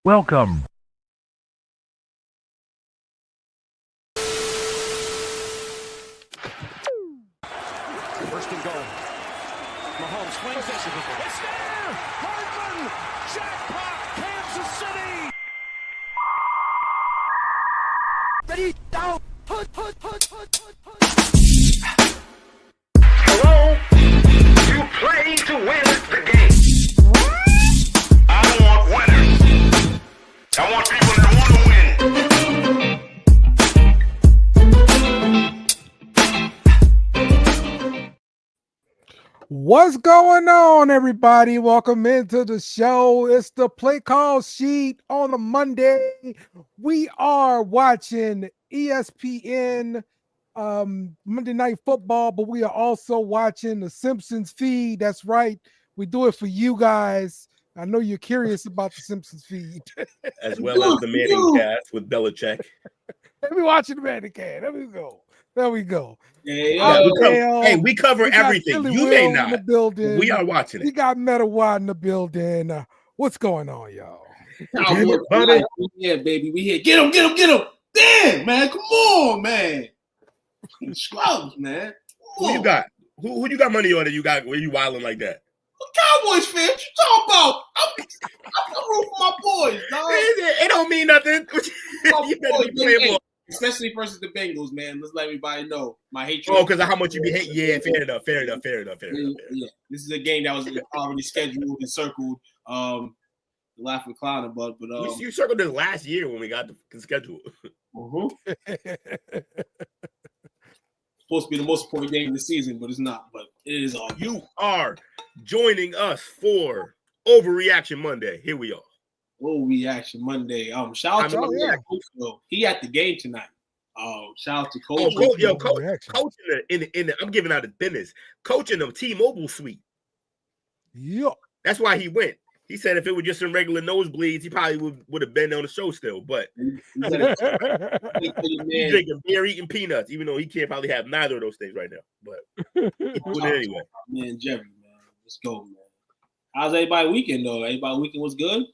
Welcome. First and goal. Mahomes swings this. It's there! Hardman! Jackpot! Kansas City! Ready, down! Put. Hello? You play to win the game. I don't want winners. I want people that want to win. What's going on, everybody? Welcome into the show. It's the Play Call Sheet on a Monday. We are watching ESPN Monday Night Football, but we are also watching the Simpsons feed. That's right. We do it for you guys. I know you're curious about the Simpsons feed. As well as the Manning cast with Belichick. Let me watch the Manning cast. There we go. Yeah, we cover everything. You may not. In the building. We are watching it. We got Meta Wad in the building. What's going on, y'all? Yeah, baby, we here. Get him. Damn, man, come on, man. Scrubs, man. Who you got? Who you got money on that you got? Where you wilding like that? Cowboys fan, what you talking about? I'm rooting for my boys, dog. It don't mean nothing. You better be playing ball. Especially versus the Bengals, man. Let's let everybody know my hatred. Oh, because of how much you be hating. Yeah, fair enough. Yeah. This is a game that was already scheduled and circled. Laughing clown about, but you circled this last year when we got the schedule. Supposed to be the most important game of the season, but it's not. But it is all. You are joining us for Overreaction Monday. Here we are. Overreaction Monday. Shout out to my man, Coach, though. He at the game tonight. Shout out to Coach. Coach in the I'm giving out a business. Coach in the T-Mobile suite. Yeah. That's why he went. He said if it were just some regular nosebleeds, he probably would have been on the show still. But he's drinking beer, eating peanuts, even though he can't probably have neither of those things right now. But he's doing it anyway. Man, Jerry, man. Let's go, man. How's everybody weekend, though? Everybody weekend was good?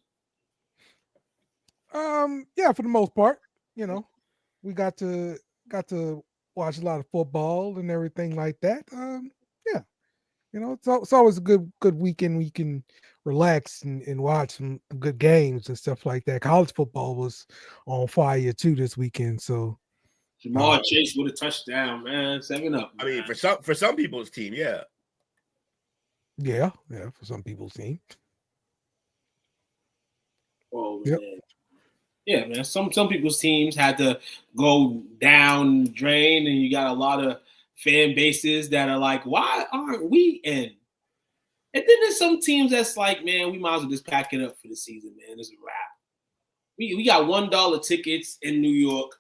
Yeah, for the most part. You know, we got to watch a lot of football and everything like that. Yeah. You know, it's always a good weekend. We can relax and watch some good games and stuff like that. College football was on fire too this weekend. So Jamal Chase with a touchdown, man. 7-up. I mean, for some people's team, yeah. Yeah, for some people's team. Oh, yep. Man. Yeah, man. Some people's teams had to go down drain, and you got a lot of fan bases that are like, why aren't we in? And then there's some teams that's like, man, we might as well just pack it up for the season, man. It's a wrap. We got $1 tickets in New York.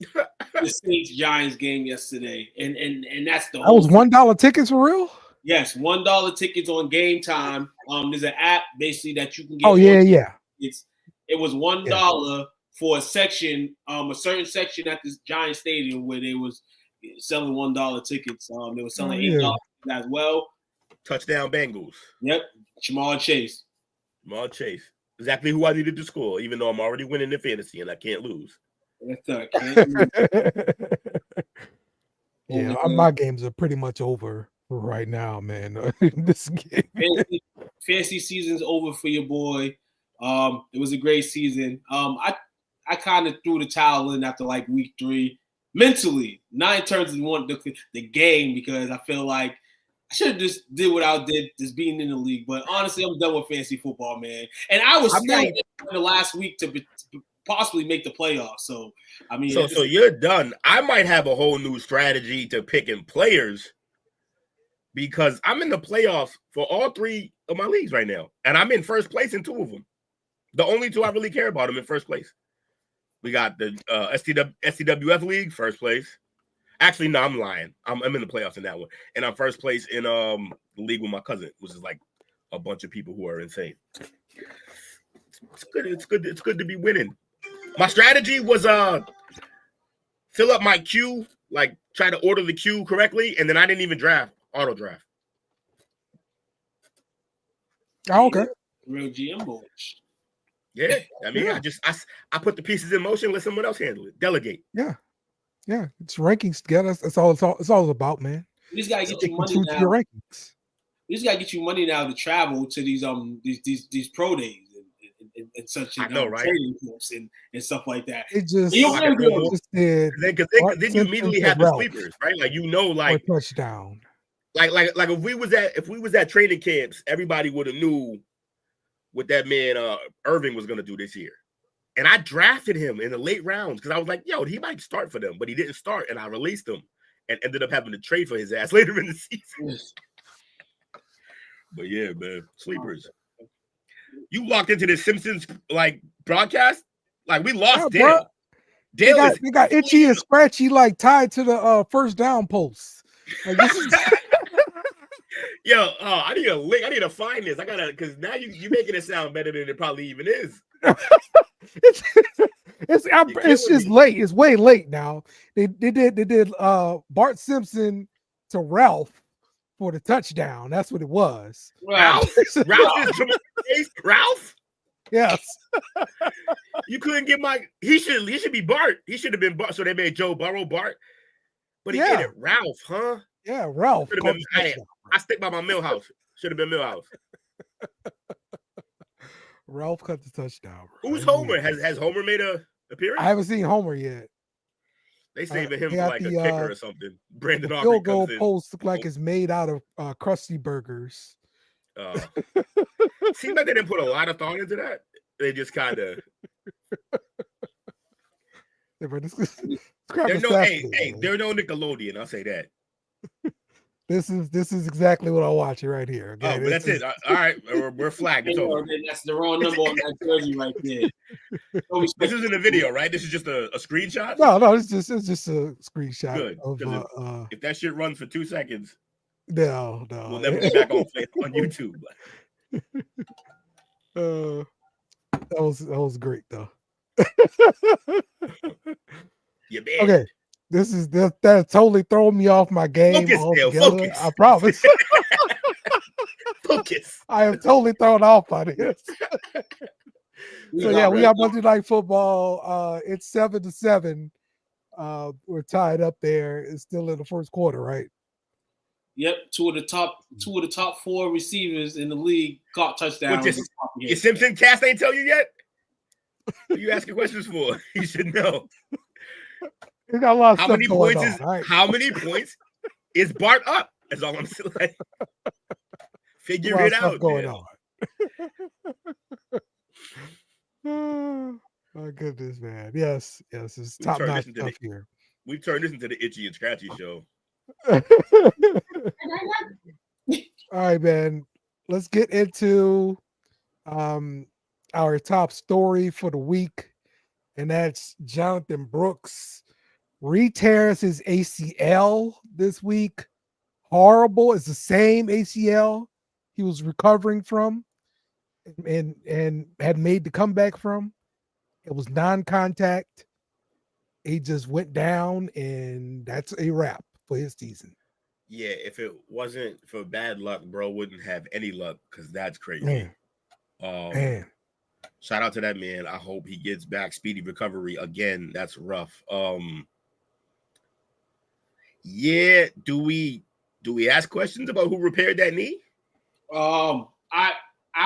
The Saints Giants game yesterday, and that's the that was $1 tickets for real. Yes, $1 tickets on Game Time. There's an app basically that you can get. Oh yeah. It was $1 for a section, a certain section at this Giant Stadium where they was selling $1 tickets. They were selling $8 as well. Touchdown Bengals. Yep, Jamal Chase. Exactly who I needed to score, even though I'm already winning in fantasy and I can't lose. Yeah, my games are pretty much over right now, man. This game. Fantasy season's over for your boy. It was a great season. I kind of threw the towel in after like week 3, mentally, not in terms of the game, because I feel like I should have just did what I did, just being in the league. But honestly, I'm done with fantasy football, man. And I was still in the last week to possibly make the playoffs. So I mean, so you're done. I might have a whole new strategy to picking players because I'm in the playoffs for all 3 of my leagues right now, and I'm in first place in 2 of them. The only 2 I really care about, I'm in first place. We got the STWF league, first place. Actually, no, I'm lying. I'm in the playoffs in that one, and I'm first place in the league with my cousin, which is like a bunch of people who are insane. It's good. It's good to be winning. My strategy was fill up my queue, like try to order the queue correctly, and then I didn't even auto draft. Oh, okay. Real GM boys. Yeah, I mean, Yeah. I put the pieces in motion. Let someone else handle it. Delegate. Yeah. It's rankings together. That's all. It's all about, man. You just gotta get you Sticking money true to your now. rankings. You just gotta get you money now to travel to these pro days and such. I know, right? Training camps and stuff like that. It just, You don't really just did. Then you immediately have the sleepers, right? Like like touchdown. Like if we was at training camps, everybody would have knew what that man Irving was gonna do this year. And I drafted him in the late rounds because I was like, yo, he might start for them, but he didn't start, and I released him and ended up having to trade for his ass later in the season. But yeah, man, sleepers. You walked into the Simpsons like broadcast, like we lost Dale. Dale they got itchy and scratchy like tied to the first down post. Like, this is yo, I need a link. I need to find this. I gotta, because now you making it sound better than it probably even is. it's just late. It's way late now. They did Bart Simpson to Ralph for the touchdown. That's what it was. Ralph is Ralph. Yes. You couldn't get he should be Bart. He should have been Bart. So they made Joe Burrow Bart. But he did it Ralph, huh? Yeah, Ralph. I stick by my Millhouse. Should have been Millhouse. Ralph cut the touchdown. Bro. Who's Homer? Has Homer made a appearance? I haven't seen Homer yet. They saving him for like a kicker or something. Brandon Aubrey field goal post look like it's made out of Krusty Burgers. Seems like they didn't put a lot of thought into that. They just kind of. They're no Nickelodeon. I'll say that. This is exactly what I'm watching right here. Okay? Oh, but that's it. All right, we're flagged. That's the wrong number on that jersey right there. This isn't a video, right? This is just a screenshot. No, it's just a screenshot. Good. Of, if that shit runs for 2 seconds, no, we'll never be back on YouTube. That was great though. Yeah, man. Okay. That totally throwing me off my game. Focus. I promise. Focus. I am totally thrown off by this. So yeah, we got Monday Night Football. It's 7-7. We're tied up there. It's still in the first quarter, right? Yep, two of the top 4 receivers in the league caught touchdowns. Your Simpson cast ain't tell you yet? What are you asking questions for? You should know. We got a lot of how stuff many going points on, right? How many points is Bart up? That's all I'm saying. Like, figure it out. Going on. Oh, my goodness, man. Yes, it's top notch stuff here. We've turned this into the Itchy and Scratchy show. All right, man. Let's get into our top story for the week, and that's Jonathan Brooks re-tears his ACL this week. Horrible. It's the same ACL he was recovering from and had made the comeback from. It was non-contact. He just went down, and that's a wrap for his season. Yeah, if it wasn't for bad luck, bro wouldn't have any luck, because that's crazy. Man. Shout out to that man. I hope he gets back speedy recovery. Again, that's rough. Yeah, do we ask questions about who repaired that knee? I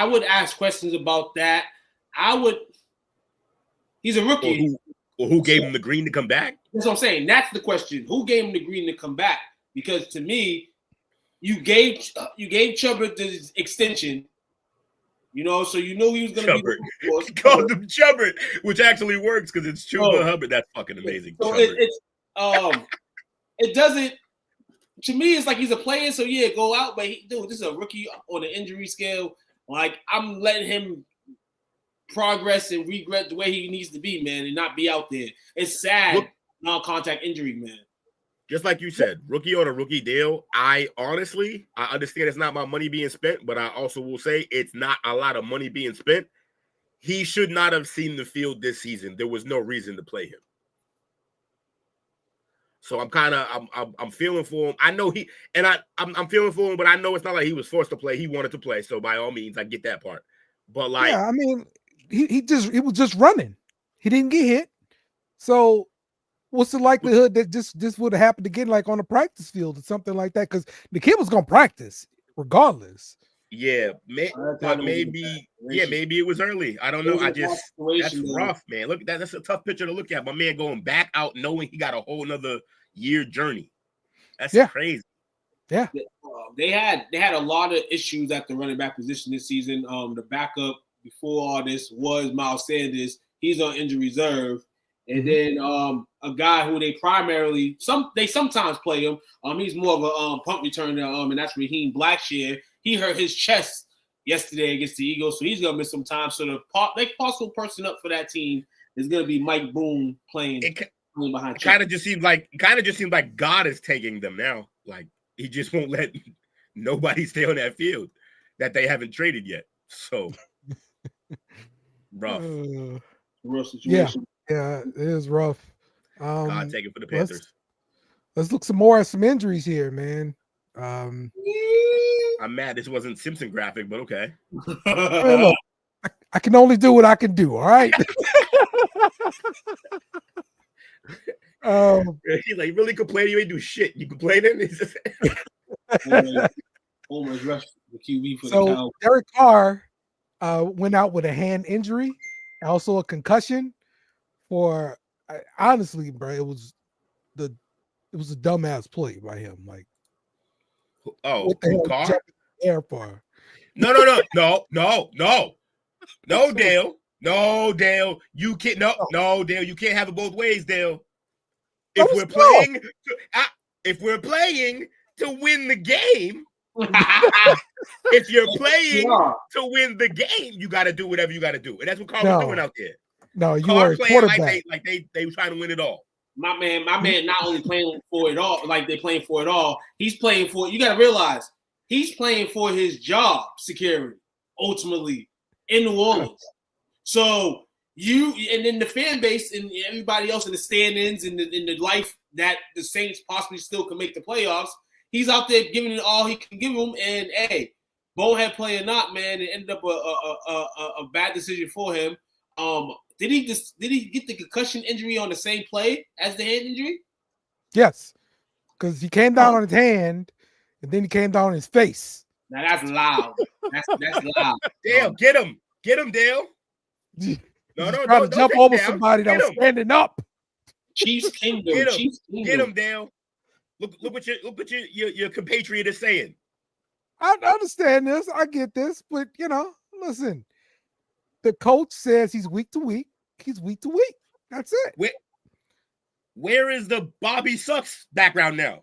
would ask questions about that. He's a rookie. Or who gave him the green to come back? That's what I'm saying. That's the question. Who gave him the green to come back? Because to me, you gave Chubbard the extension. You know, so you knew he was going to be. He called him Chubbard, which actually works because it's Chuba Hubbard. That's fucking amazing. So it doesn't. To me, it's like he's a player, so yeah, go out. But this is a rookie on the injury scale. Like, I'm letting him progress and regret the way he needs to be, man, and not be out there. It's sad, non-contact injury, man. Just like you said, rookie on a rookie deal. I understand it's not my money being spent, but I also will say it's not a lot of money being spent. He should not have seen the field this season. There was no reason to play him. So I'm feeling for him. I know I'm feeling for him, but I know it's not like he was forced to play. He wanted to play. So by all means, I get that part. But like, yeah, I mean, he was just running. He didn't get hit. So what's the likelihood that this would have happened again, like on a practice field or something like that? Because the kid was gonna practice regardless. Yeah, but maybe it was early. I don't know. That's rough, man. Look, that's a tough picture to look at. My man going back out knowing he got a whole nother year journey. That's crazy. Yeah, they had a lot of issues at the running back position this season. The backup before all this was Miles Sanders. He's on injury reserve, and then a guy who they primarily sometimes play him. He's more of a punt returner. And that's Raheem Blackshear. He hurt his chest yesterday against the Eagles, so he's gonna miss some time. So the possible person up for that team is gonna be Mike Boone playing behind. Kind of just seems like God is taking them now. Like he just won't let nobody stay on that field that they haven't traded yet. So rough. Rough situation. Yeah, it is rough. God take it for the Panthers. Let's look some more at some injuries here, man. I'm mad this wasn't Simpson graphic, but okay. Hey, look, I can only do what I can do. All right. He's like, really complaining? You ain't do shit. You complaining? Almost rushed the QB for the so Derek Carr went out with a hand injury, also a concussion. Honestly, bro, it was a dumbass play by him. Like, what the hell Carr? Air for? No, Dale. No, Dale. You can't. No, Dale. You can't have it both ways, Dale. If we're playing to win the game, if you're playing to win the game, you got to do whatever you got to do, and that's what Carr was doing out there. No, you are a quarterback. Like they were trying to win it all. My man, not only playing for it all, like they're playing for it all. He's playing for. You got to realize he's playing for his job security ultimately in New Orleans. So and then the fan base and everybody else in the stand-ins and in the life that the Saints possibly still can make the playoffs. He's out there giving it all he can give them. And hey, bonehead play or not, man, it ended up a bad decision for him. Did he get the concussion injury on the same play as the hand injury? Yes, because he came down on his hand, and then he came down on his face. Now that's loud. That's loud. Dale, get him, Dale. No, trying to jump over somebody that was standing up. Chiefs Kingdom. Get him, Dale. Look what your compatriot is saying. I understand this. I get this, but listen. The coach says he's week to week. He's week to week. That's it. Where is the Bobby Sucks background now?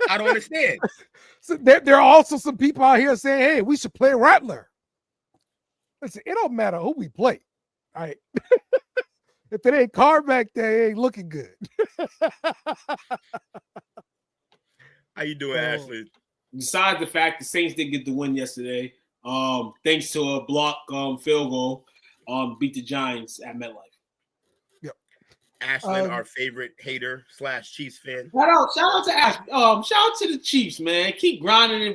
I don't understand. So there are also some people out here saying, "Hey, we should play Rattler." Listen, it don't matter who we play. All right. If it ain't Carr back there, it ain't looking good. How you doing, Ashley? Besides the fact the Saints didn't get the win yesterday, thanks to a block field goal, beat the Giants at MetLife. Yep. Ashlyn, our favorite hater / Chiefs fan. Shout out to Ashley. Shout out to the Chiefs, man. Keep grinding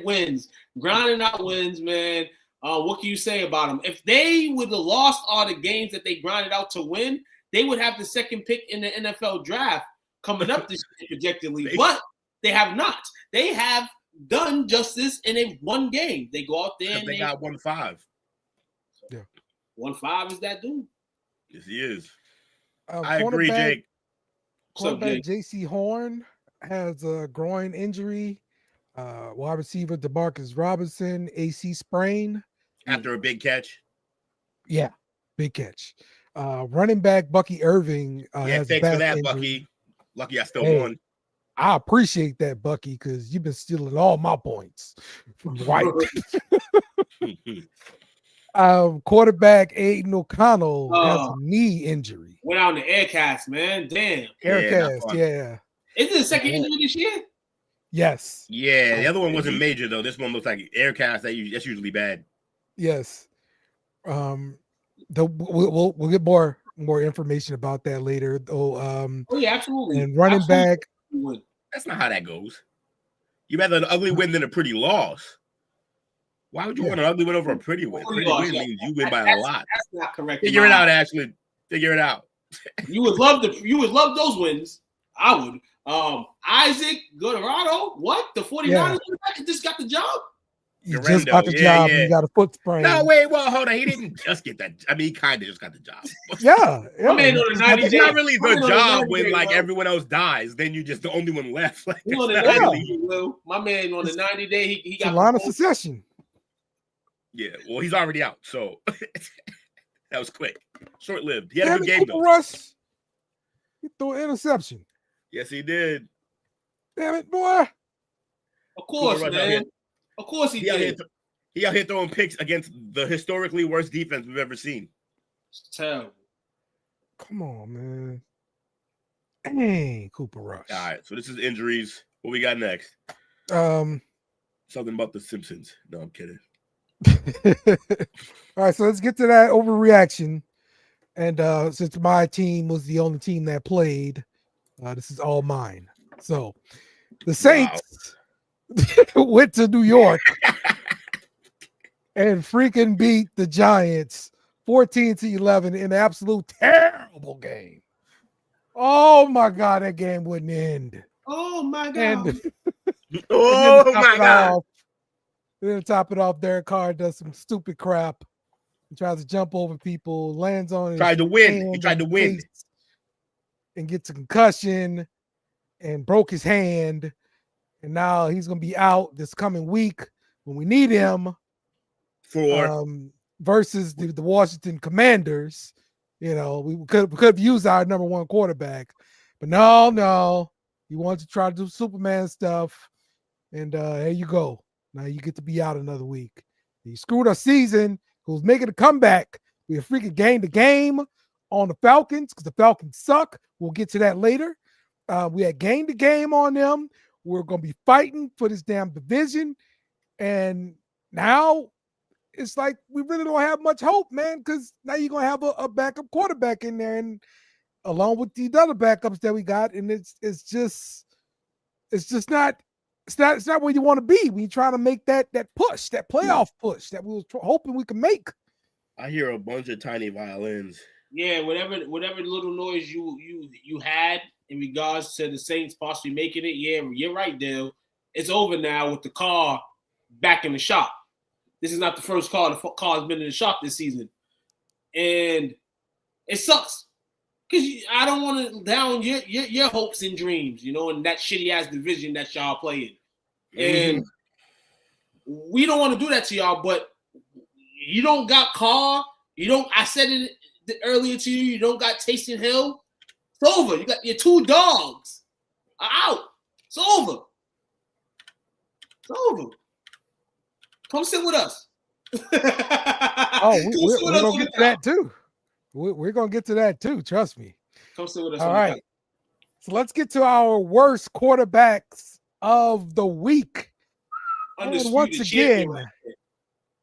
out wins, man. What can you say about them? If they would have lost all the games that they grinded out to win, they would have the second pick in the NFL draft coming up this year projectedly. But they have not. They have done justice in a one game. They go out there and they got 1-5. Yeah, 1-5 is that dude. Yes, he is. I agree, Jake. Quarterback J.C. Horn has a groin injury. Wide receiver DeMarcus Robinson, AC sprain. After a big catch. Yeah, big catch. Running back Bucky Irving. Thanks for that, injury. Bucky. Lucky I still won. I appreciate that, Bucky, because you've been stealing all my points from White. Quarterback Aiden O'Connell has a knee injury. Went out in the air cast, man. Damn. Air cast, yeah. Is it the second injury this year? Yes. Yeah, the other one wasn't major though. This one looks like air cast. That's usually bad. Yes. We'll get more information about that later. Yeah, absolutely. And running back. That's not how that goes. You rather an ugly win than a pretty loss. Why would you want an ugly win over a pretty win? Pretty win means you win by a lot. That's not correct. Figure it out, Ashley. Figure it out. You would love those wins. I would. Isaac Guerrero, what? The 49ers just got the job? He just got the job. Yeah. He got a foot sprain. No, wait, well, hold on. He didn't just get that. I mean, he kind of just got the job. Yeah. My man on the 90 It's day. not really the job when day, like bro. everyone else dies. Then you're just the only one left. Like, He on the it's 90 not day, really- Will. My man on the 90 day, he It's got a line of succession. Yeah, well, he's already out. So that was quick. Short lived. He had a Damn good it, game, Cooper though. Rush. He threw an interception. Yes, he did. Damn it, boy. Of course, Cooper Rush out here. man. Of course he He out here did. He out here throwing picks against the historically worst defense we've ever seen. It's terrible. Come on, man. Dang, Cooper Rush. All right, so this is injuries. What we got next? Something about the Simpsons. No, I'm kidding. All right, so let's get to that overreaction. And since my team was the only team that played, this is all mine. So the Saints went to New York and freaking beat the Giants 14-11 in an absolute terrible game. Oh my God, that game wouldn't end. Oh my God. And Oh my God. Then to top it off, Derek Carr does some stupid crap. He tries to jump over people, lands on his Tried to win. hand He tried to and win. face, and gets a concussion and broke his hand. And now he's going to be out this coming week when we need him For versus the Washington Commanders. You know, we could have used our number one quarterback, but no, he wants to try to do Superman stuff. And there you go. Now you get to be out another week. He screwed our season. Who's making a comeback? We have freaking gained the game on the Falcons because the Falcons suck. We'll get to that later. We had gained the game on them. We're going to be fighting for this damn division. And now it's like we really don't have much hope, man, because now you're going to have a backup quarterback in there, and along with these other backups that we got. And it's just not where you want to be when you try to make that push, that playoff push that we were hoping we could make. I hear a bunch of tiny violins. Yeah, whatever little noise you had in regards to the Saints possibly making it, yeah, you're right, Dale. It's over now with the car back in the shop. This is not the first car. The car's been in the shop this season. And it sucks. Because I don't want to down your hopes and dreams, you know, and that shitty-ass division that y'all playing. And we don't want to do that to y'all, but you don't got Carr. You don't. I said it earlier to you. You don't got Taysom Hill. It's over. You got your two dogs are out. It's over. It's over. Come sit with us. Oh, we're going to get to that too. We're going to get to that too. Trust me. Come sit with us. All right. So let's get to our worst quarterbacks of the week. And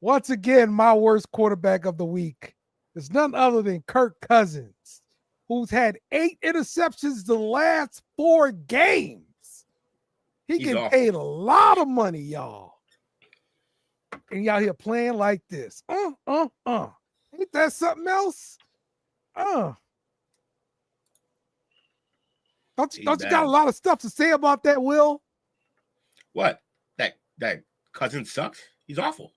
once again, my worst quarterback of the week is none other than Kirk Cousins, who's had 8 interceptions the last 4 games. He get paid a lot of money, y'all. And y'all here playing like this. Ain't that something else? Don't you got a lot of stuff to say about that, Will? What? That Cousin sucks? He's awful.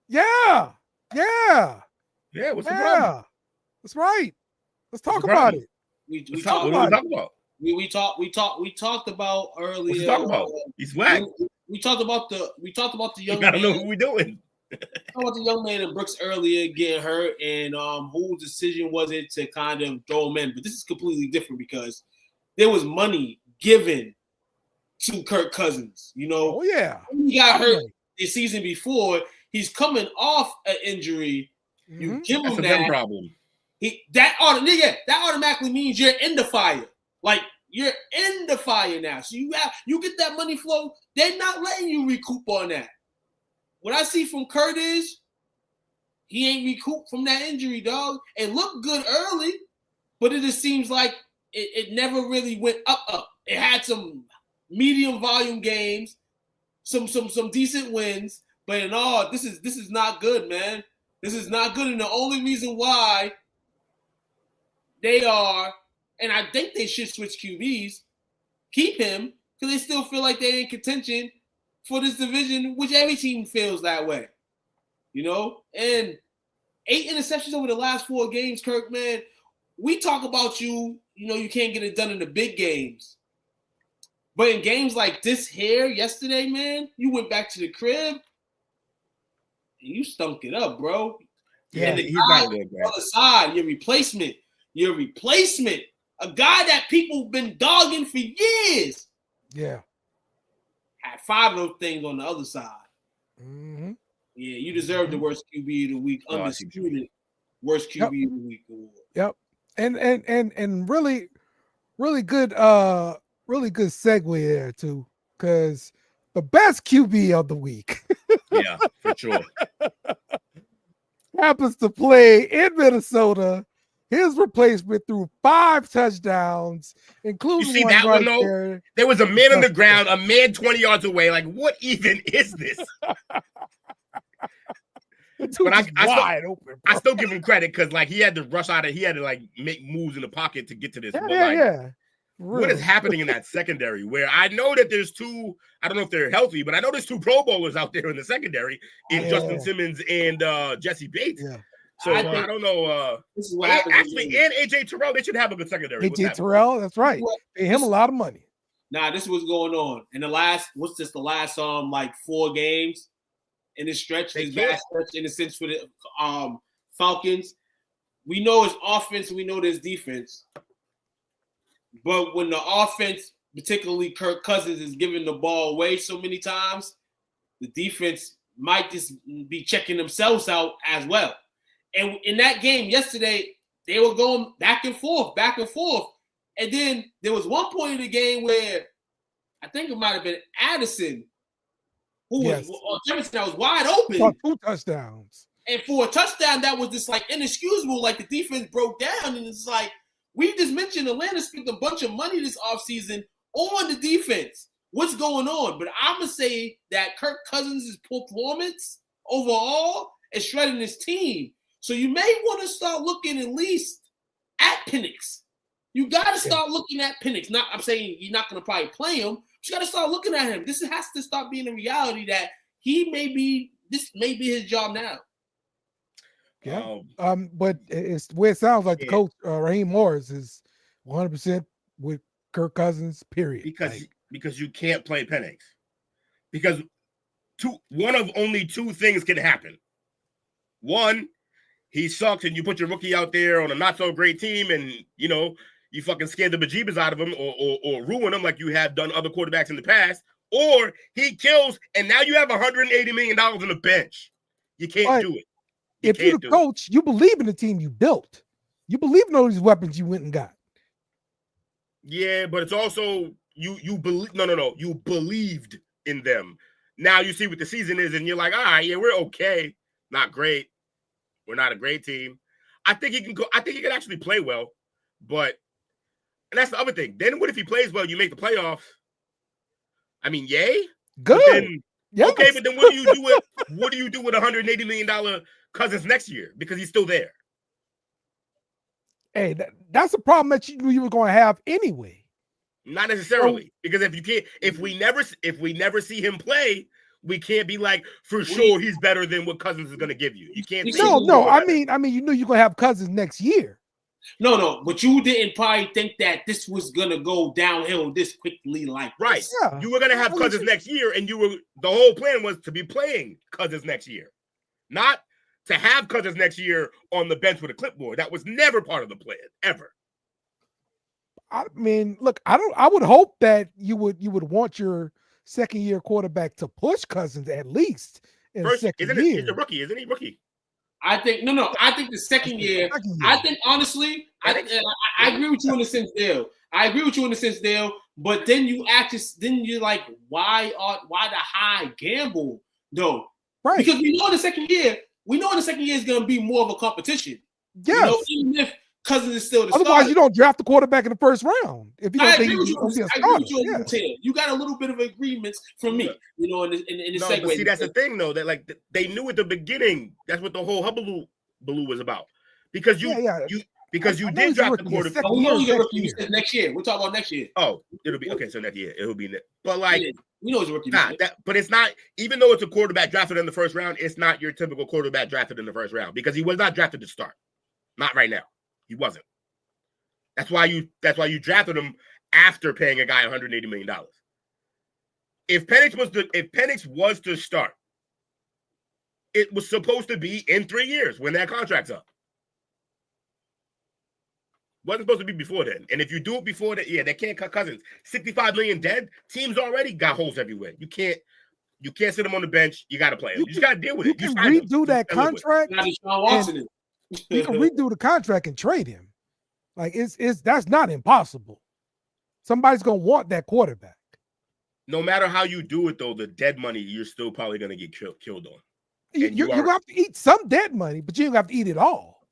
Yeah. What's the problem? That's right. Let's talk about it. We talked about. We talked about earlier. What you talking about? He's whack. We talked about the young. You gotta man. know what we're doing. Talked about the young man in Brooks earlier getting hurt, and whose decision was it to kind of throw him in? But this is completely different because there was money given to Kirk Cousins. You know, he got hurt the season before. He's coming off an injury. You give him that problem. That automatically means you're in the fire. Like you're in the fire now. So you get that money flow. They're not letting you recoup on that. What I see from Kurt is he ain't recouped from that injury, dog. It looked good early, but it just seems like it never really went up. It had some medium volume games, some decent wins, But in all, this is not good, man. This is not good, and the only reason why they are, and I think they should switch QBs, keep him, because they still feel like they're in contention for this division, which every team feels that way. You know? And 8 interceptions over the last 4 games, Kirk, man. We talk about you know, you can't get it done in the big games. But in games like this here yesterday, man, you went back to the crib and you stunk it up, bro. Yeah, and the he's guy not good, on man. the other side, your replacement, a guy that people been dogging for years, Yeah. had 5 of those things on the other side. Mm-hmm. Yeah, you deserve the worst QB of the week, Oh, I see what you undisputed worst QB of the week award. Yep. And really good segue there too, because the best QB of the week Yeah, for sure. happens to play in Minnesota. His replacement threw 5 touchdowns, including You see one that right one though? there. There was a man on the ground, a man 20 yards away. Like, what even is this? But wide open. I still give him credit because like he had to rush out of, he had to like make moves in the pocket to get to this. Yeah, But, yeah, like, yeah. what is happening in that secondary? Where I know that there's 2, I don't know if they're healthy, but I know there's 2 Pro Bowlers out there in the secondary in Justin Simmons and Jesse Bates. Yeah. So I I don't know. This is what happens. Actually, and AJ Terrell, they should have a good secondary. What's AJ happening? Terrell, that's right. Pay him a lot of money. Nah, this is what's going on. In the last, like 4 games in this stretch, They this bad can't. stretch in a sense for the Falcons. We know it's offense, we know there's defense. But when the offense, particularly Kirk Cousins, is giving the ball away so many times, the defense might just be checking themselves out as well. And in that game yesterday, they were going back and forth. And then there was one point in the game where I think it might have been Addison who was Jefferson that was wide open. Caught 2 touchdowns. And for a touchdown that was just like inexcusable, like the defense broke down. And it's like, we just mentioned Atlanta spent a bunch of money this offseason on the defense. What's going on? But I'm going to say that Kirk Cousins' performance overall is shredding his team. So you may want to start looking at least at Penix. You got to start looking at Penix. Not, I'm saying you're not going to probably play him. But you got to start looking at him. This has to start being a reality that this may be his job now. Yeah. But it's the way it sounds like the coach, Raheem Morris, is 100% with Kirk Cousins, period. Because you can't play Penix. Because one of only 2 things can happen. One, he sucks and you put your rookie out there on a not so great team and you know you fucking scare the bejeebers out of him or ruin him like you have done other quarterbacks in the past, or he kills and now you have $180 million in the bench. You can't do it. If you're the coach, you believe in the team you built. You believe in all these weapons you went and got. Yeah, but it's also you believe you believed in them. Now you see what the season is and you're like, all right, yeah, we're okay. Not great. We're not a great team. I think he can go. I think he can actually play well, and that's the other thing. Then what if he plays well? You make the playoffs. I mean, yay, good. Okay, but then what do you do with $180 million Cousins next year because he's still there? Hey, that's a problem that you knew you were going to have anyway. Not necessarily, because if we never see him play, we can't be like for sure he's better than what Cousins is going to give you. You can't. No. I mean, you knew you're going to have Cousins next year. No, but you didn't probably think that this was going to go downhill this quickly, like right. Yeah. You were going to have Cousins next year, and the whole plan was to be playing Cousins next year, not to have Cousins next year on the bench with a clipboard. That was never part of the plan ever. I mean, look, I would hope that you would want your second-year quarterback to push Cousins at least in the second year. He's a rookie, isn't he? Rookie. I think I think the second year. I think honestly, I agree with you in the sense, Dale. But then you're like, why the high gamble though? Right. Because we know in the second year is going to be more of a competition. Yes. Even if Cousins is still the Otherwise, starter. you don't draft the quarterback in the first round. If you don't think agree with he's you. going to be a I agree with starter. you. Yeah. You got a little bit of agreements from me, you know, in the No, segue. but see, that's the thing, though, that like they knew at the beginning. That's what the whole hubbaloo was about. Because you did draft the quarterback. We know he's a rookie. You said next year. We're talking about next year. Oh, it'll be okay. So next year it'll be. But like, we know he's a rookie. But it's not. Even though it's a quarterback drafted in the first round, it's not your typical quarterback drafted in the first round because he was not drafted to start. Not right now. He wasn't. That's why you drafted him after paying a guy $180 million. If Penix was to start, it was supposed to be in 3 years when that contract's up. Wasn't supposed to be before then. And if you do it before that, they can't cut Cousins. 65 million dead. Teams already got holes everywhere. You can't sit him on the bench. You got to play him. You just got to deal with it. You can redo that contract. You can redo the contract and trade him. Like that's not impossible. Somebody's gonna want that quarterback. No matter how you do it, though, the dead money you're still probably gonna get killed on. You have to eat some dead money, but you don't have to eat it all.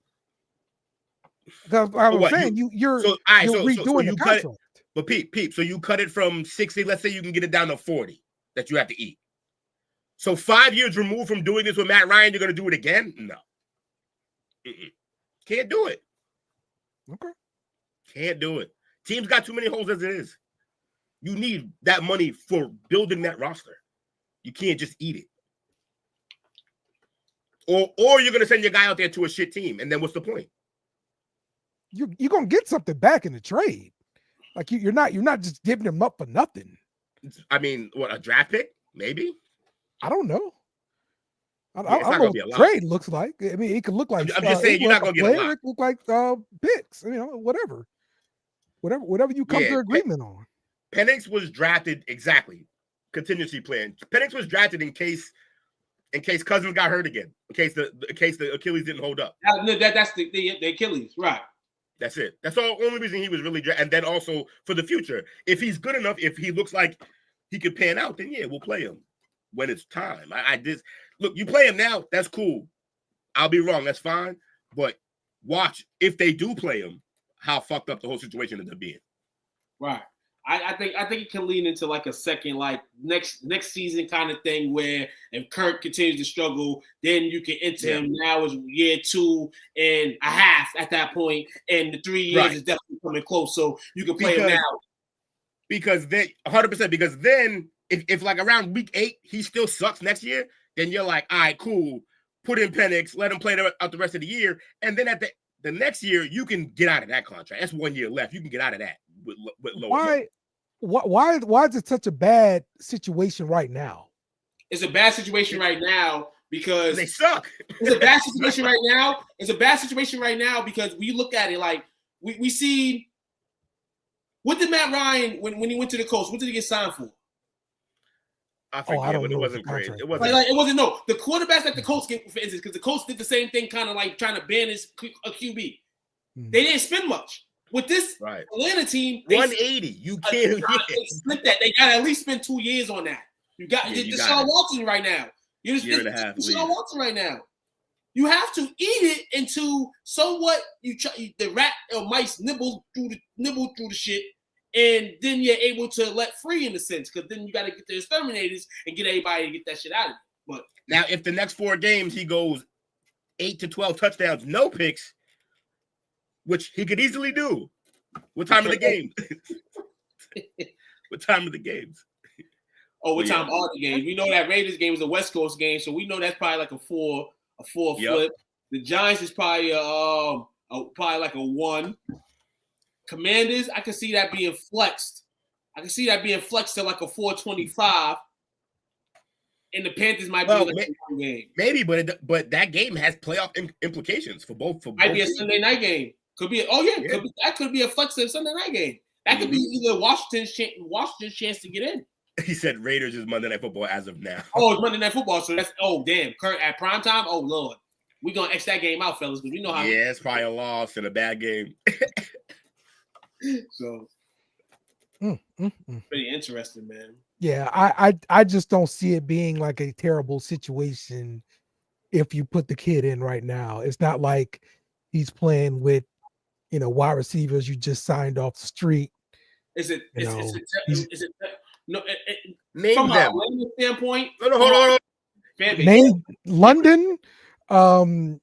Because I was saying you're redoing the contract. But Pete, so you cut it from 60. Let's say you can get it down to 40 that you have to eat. So 5 years removed from doing this with Matt Ryan, you're gonna do it again? No, can't do it. Okay, can't do it. Teams got too many holes as it is. You need that money for building that roster. You can't just eat it. Or you're gonna send your guy out there to a shit team, and then what's the point? You're gonna get something back in the trade. Like you're not just giving him up for nothing. I mean, what, a draft pick? Maybe. I don't know. I Yeah, don't know what the trade looks like. I mean, it could look like. I'm just saying you're not gonna get a lot. It could look like picks. You know, whatever you come to agreement on. Penix was drafted exactly. Contingency plan. Penix was drafted in case Cousins got hurt again. In case the Achilles didn't hold up. That's the Achilles, right? That's it. That's the only reason he was really drafted. And then also for the future, if he's good enough, if he looks like he could pan out, then we'll play him when it's time. Look, you play him now, that's cool. I'll be wrong, that's fine. But watch if they do play him, how fucked up the whole situation ends up being. Right. I think it can lean into like a second, like next season kind of thing where if Kirk continues to struggle, then you can enter him. Now is year 2.5 at that point, and the 3 years is definitely coming close. So you can play him now. Because then 100%. Because then if like around week 8 he still sucks next year, then you're like, all right, cool. Put in Penix, let him play out the rest of the year, and then at the next year you can get out of that contract. That's 1 year left. You can get out of that with lower. Why is it such a bad situation right now? It's a bad situation right now because they suck. It's a bad situation right now. It's a bad situation right now because we look at it like we see. What did Matt Ryan when he went to the Colts? What did he get signed for? I forget, but it wasn't great. It wasn't. It wasn't. No, the quarterbacks that the Colts get, for instance, because the Colts did the same thing, kind of like trying to ban a QB. They didn't spend much. With this Atlanta team, 180. You can't split that. They got to at least spend 2 years on that. You got Deshaun Watson right now. You're just Deshaun Watson right now. You have to eat it into somewhat the rat or mice nibble through the shit, and then you're able to let free in a sense, because then you got to get the exterminators and get everybody to get that shit out of it. But now, if the next 4 games he goes 8 to 12 touchdowns, no picks, which he could easily do. What time of the game? What time of the games? Oh, what time are the games? We know that Raiders game is a West Coast game, so we know that's probably like a 4 flip. The Giants is probably like a 1. Commanders, I can see that being flexed. I can see that being flexed to like a 4.25. And the Panthers might be like a game. Maybe, but that game has playoff implications for both. Might be a Sunday night game. Could be. That could be a flexible Sunday night game. That could be either Washington's chance to get in. He said Raiders is Monday Night Football as of now. Oh, it's Monday Night Football. So that's damn. Kurt at prime time. Oh Lord, we gonna X that game out, fellas, because we know how. Yeah, it's probably a loss and a bad game. So pretty interesting, man. Yeah, I just don't see it being like a terrible situation if you put the kid in right now. It's not like he's playing with, wide receivers you just signed off the street. Is it no? Name From them. a Atlanta standpoint, No, hold on. Name London, McLeod,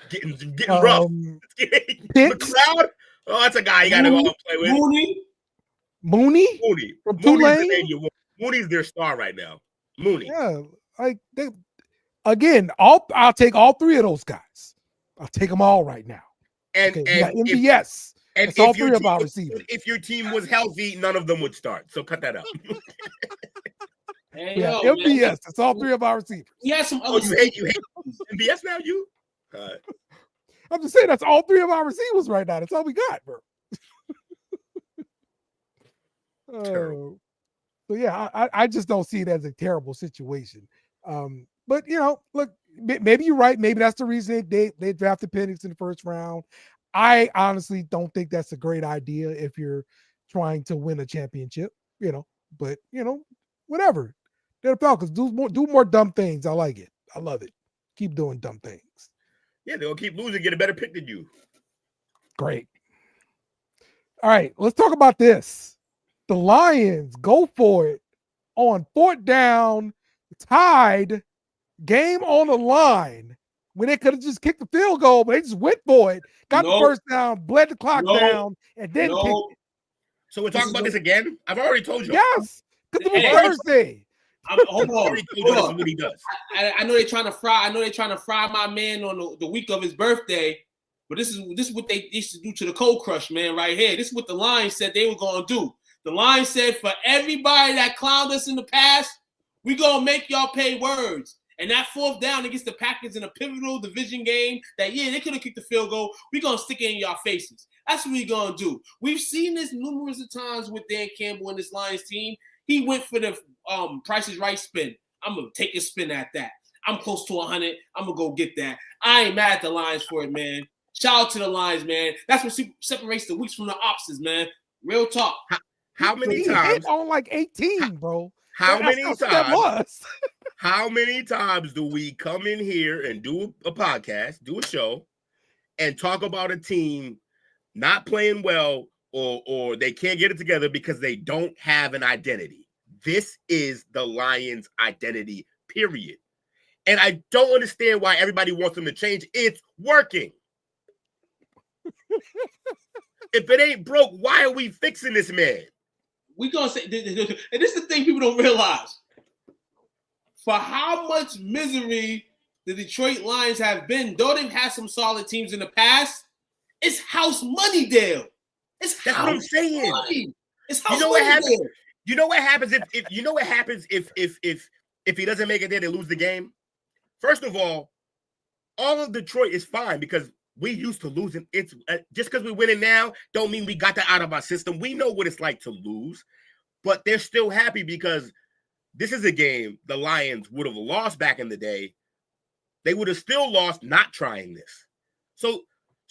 Getting rough. Pitts, McLeod. Oh, that's a guy you gotta go and play with. Mooney from Tulane. Mooney's their star right now. Mooney. Yeah, I'll take all three of those guys. I'll take them all right now. And we got MVS. And it's all three of our receivers. If your team was healthy, none of them would start. So cut that out. Hey, yeah, MVS. It's all three of our receivers. He has some other. You hate MVS now, you? I'm just saying that's all three of our receivers right now. That's all we got, bro. So yeah, I just don't see it as a terrible situation. But look, maybe you're right. Maybe that's the reason they drafted Penix in the first round. I honestly don't think that's a great idea if you're trying to win a championship, but whatever. They're the Falcons. Do more dumb things. I like it. I love it. Keep doing dumb things. Yeah, they'll keep losing, get a better pick than you. Great. All right, let's talk about this. The Lions go for it on 4th down, tied, game on the line, when they could have just kicked the field goal, but they just went for it, got the first down, bled the clock down, and then kicked it. So we're talking about this again? I've already told you. Yes, because it was Thursday. Hold on. What he does. I know they're trying to fry. I know they're trying to fry my man on the week of his birthday. But this is what they used to do to the Cold Crush man right here. This is what the Lions said they were going to do. The Lions said, for everybody that clowned us in the past, we going to make y'all pay words. And that 4th down against the Packers in a pivotal division game that, they could have kicked the field goal. We're going to stick it in y'all faces. That's what we're going to do. We've seen this numerous of times with Dan Campbell and this Lions team. He went for the Price is Right spin. I'm going to take a spin at that. I'm close to 100. I'm going to go get that. I ain't mad at the Lions for it, man. Shout out to the Lions, man. That's what separates the weeks from the opposites, man. Real talk. How many times? On like 18, bro. How many times? How many times do we come in here and do a podcast, do a show, and talk about a team not playing well or they can't get it together because they don't have an identity? This is the Lions' identity, period. And I don't understand why everybody wants them to change. It's working. If it ain't broke, why are we fixing this man? We gonna say, and this is the thing people don't realize. For how much misery the Detroit Lions have been, though they've had some solid teams in the past, it's house money, Dale. That's what I'm saying. Money. It's house money. You know what happens if he doesn't make it there, they lose the game. First of all of Detroit is fine because we used to losing. It's just because we're winning now don't mean we got that out of our system. We know what it's like to lose, but they're still happy because this is a game the Lions would have lost back in the day. They would have still lost not trying this. So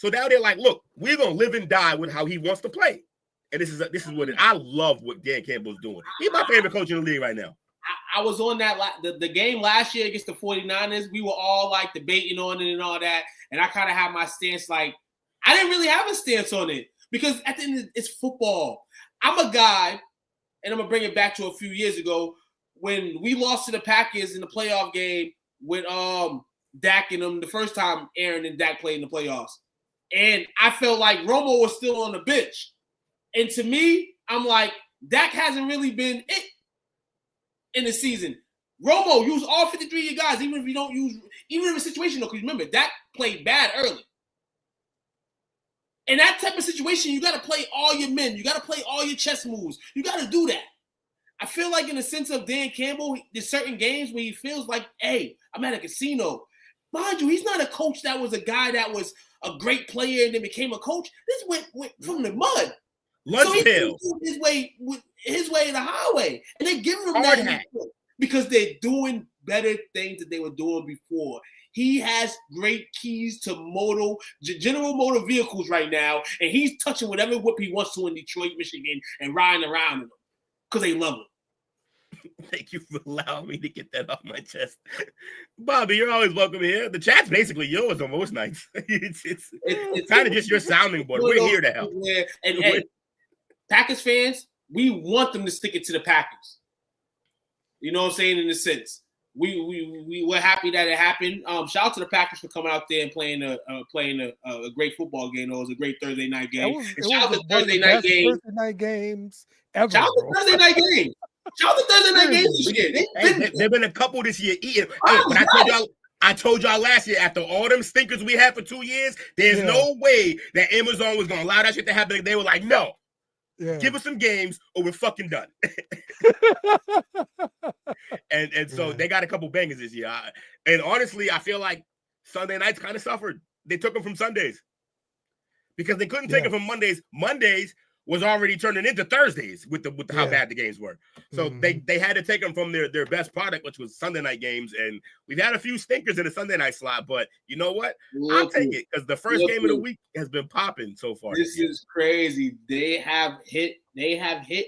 now they're like, look, we're gonna live and die with how he wants to play. And this is what I love what Dan Campbell's doing. He's my favorite coach in the league right now. I was on that the game last year against the 49ers. We were all like debating on it and all that. And I kind of had my stance like, I didn't really have a stance on it because at the end, it's football. I'm a guy, and I'm going to bring it back to a few years ago when we lost to the Packers in the playoff game with Dak and them the first time Aaron and Dak played in the playoffs. And I felt like Romo was still on the bench. And to me, I'm like, Dak hasn't really been it in the season. Romo, use all 53 of your guys, even if you don't use, even in a situation though, because remember, Dak played bad early. In that type of situation, you got to play all your men. You got to play all your chess moves. You got to do that. I feel like in the sense of Dan Campbell, there's certain games where he feels like, hey, I'm at a casino. Mind you, he's not a coach that was a guy that was a great player and then became a coach. This went from the mud. So he's his way to the highway. And they're giving him that because they're doing better things that they were doing before. He has great keys to General Motor vehicles right now, and he's touching whatever whip he wants to in Detroit, Michigan, and riding around in them because they love him. Thank you for allowing me to get that off my chest. Bobby, you're always welcome here. The chat's basically yours on most nights. it's kind of just your sounding board. We're here to help. And Packers fans, we want them to stick it to the Packers. You know what I'm saying? In a sense, we were happy that it happened. Shout out to the Packers for coming out there and playing a great football game. It was a great Thursday night game. Shout out to Thursday night games. Thursday night games ever. Shout out to Thursday night games. Shout out to Thursday night games this year. There've been a couple this year. I told y'all last year, after all them stinkers we had for 2 years, there's no way that Amazon was gonna allow that shit to happen. They were like, no. Yeah. Give us some games or we're fucking done. and so they got a couple bangers this year. And honestly, I feel like Sunday nights kind of suffered. They took them from Sundays because they couldn't take it from Mondays. Mondays was already turning into Thursdays with how bad the games were. So they had to take them from their best product, which was Sunday night games. And we've had a few stinkers in the Sunday night slot, but you know what? I'll take it because the first game of the week has been popping so far. This is crazy. They have hit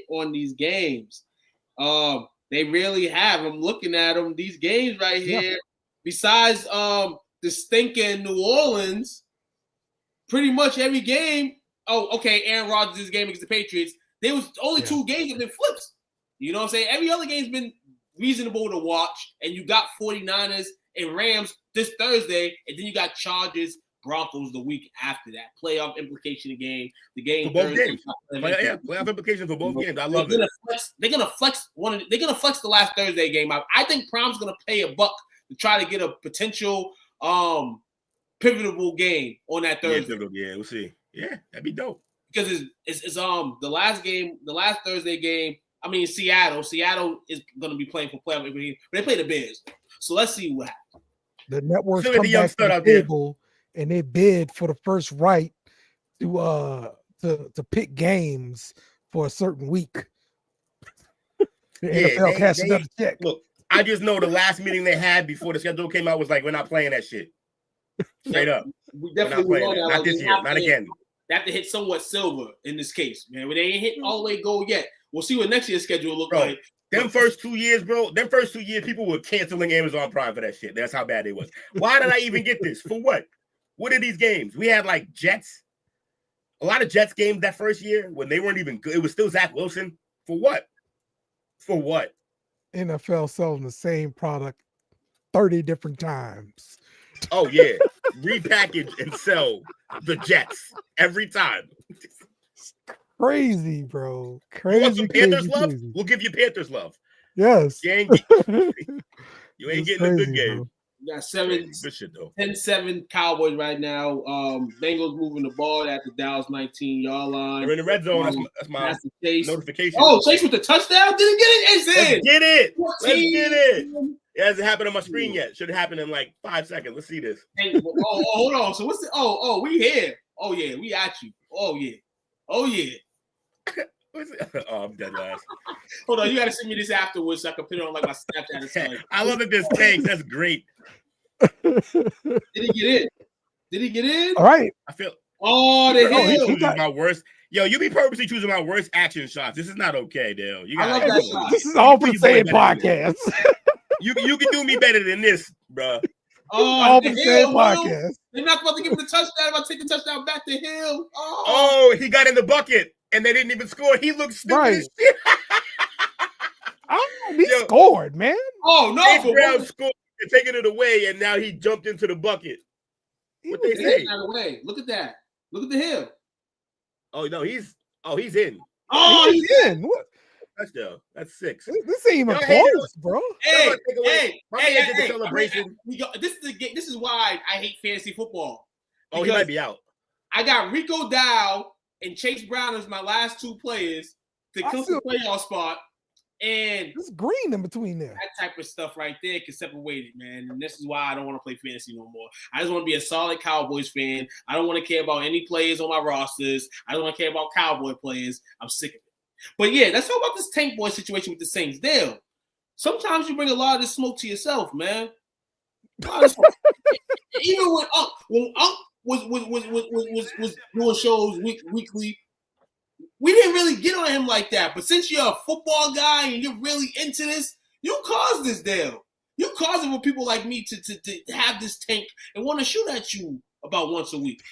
on these games. They really have. I'm looking at them. These games right here, besides the stinking New Orleans, pretty much every game. Oh, okay, Aaron Rodgers' game against the Patriots. There was only 2 games that have been flips. You know what I'm saying? Every other game's been reasonable to watch, and you got 49ers and Rams this Thursday, and then you got Chargers, Broncos the week after that. Playoff implication game. The game for both games. Playoff implication for both games. I love it. They're gonna flex the last Thursday game out. I think Prom's gonna pay $1 to try to get a potential pivotal game on that Thursday. Yeah, we'll see. Yeah, that'd be dope. Because it's the last Thursday game. I mean, Seattle is going to be playing for playoff, but they play the Bears. So let's see what happens. The networks come back to the table and they bid for the first right to pick games for a certain week. The NFL cashed another check. Look, I just know the last meeting they had before the schedule came out was like, we're not playing that shit. Straight up. We definitely not, not this year, not again. They have to hit somewhat silver in this case, man. But they ain't hitting all the way gold yet. We'll see what next year's schedule will look like. Them first 2 years, people were canceling Amazon Prime for that shit. That's how bad it was. Why did I even get this? For what? What are these games? We had like Jets. A lot of Jets games that first year when they weren't even good. It was still Zach Wilson. For what? For what? NFL selling the same product 30 different times. Oh, yeah. Repackage and sell the Jets every time. Crazy, bro. Crazy. You want some Panthers love? Crazy. We'll give you Panthers love. Yes. You ain't getting a good game. Bro. You got 10-7 Cowboys right now. Bengals moving the ball at the Dallas 19-yard line. They're in the red zone. That's my notification. Oh, Chase with the touchdown? Didn't get it. Let's get it. Let's get it. It hasn't happened on my screen yet. Should happen in like 5 seconds. Let's see this. Hold on. So what's the we here. Oh yeah, we at you. Oh yeah. Oh, I'm dead last. Hold on, you gotta send me this afterwards so I can put it on like my Snapchat or something. I love that this tanks. That's great. Did he get in? All right. I feel he got my worst. Yo, you be purposely choosing my worst action shots. This is not okay, Dale. I love that shot. This is all for the same podcast. You can do me better than this, bro. All for the same podcast. They're not about to give him the touchdown. About to take the touchdown back to him. Oh, he got in the bucket and they didn't even score. He looked stupid as shit. He scored, man. Oh no! Chase Brown scored and taking it away, and now he jumped into the bucket. What they say? Look at that. Look at the hill. Oh no, he's in. Oh, he's in. What? Touchdown. That's 6. This ain't even close, bro. Hey. Celebration. This is why I hate fantasy football. Oh, he might be out. I got Rico Dow and Chase Brown as my last 2 players to come to the playoff spot. And it's green in between there. That type of stuff right there can separate it, man. And this is why I don't want to play fantasy no more. I just want to be a solid Cowboys fan. I don't want to care about any players on my rosters. I don't want to care about Cowboy players. I'm sick of it. But yeah, let's talk about this Tank Boy situation with the Saints. Dale, sometimes you bring a lot of this smoke to yourself, man. Even when Unc was doing shows weekly, we didn't really get on him like that. But since you're a football guy and you're really into this, you caused this deal. You caused it for people like me to have this tank and want to shoot at you about once a week.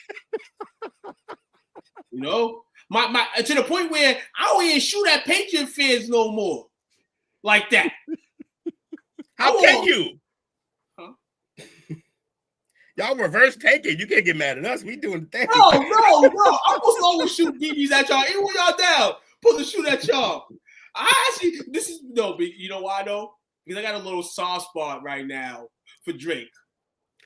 You know, my to the point where I don't even shoot at Patriot fans no more like that. How can you? Huh? Y'all reverse taking. You can't get mad at us. We doing the thing. No. I'm supposed to always shoot BBs at y'all. Even when y'all down, supposed to shoot at y'all. You know why though? Because I got a little soft spot right now for Drake.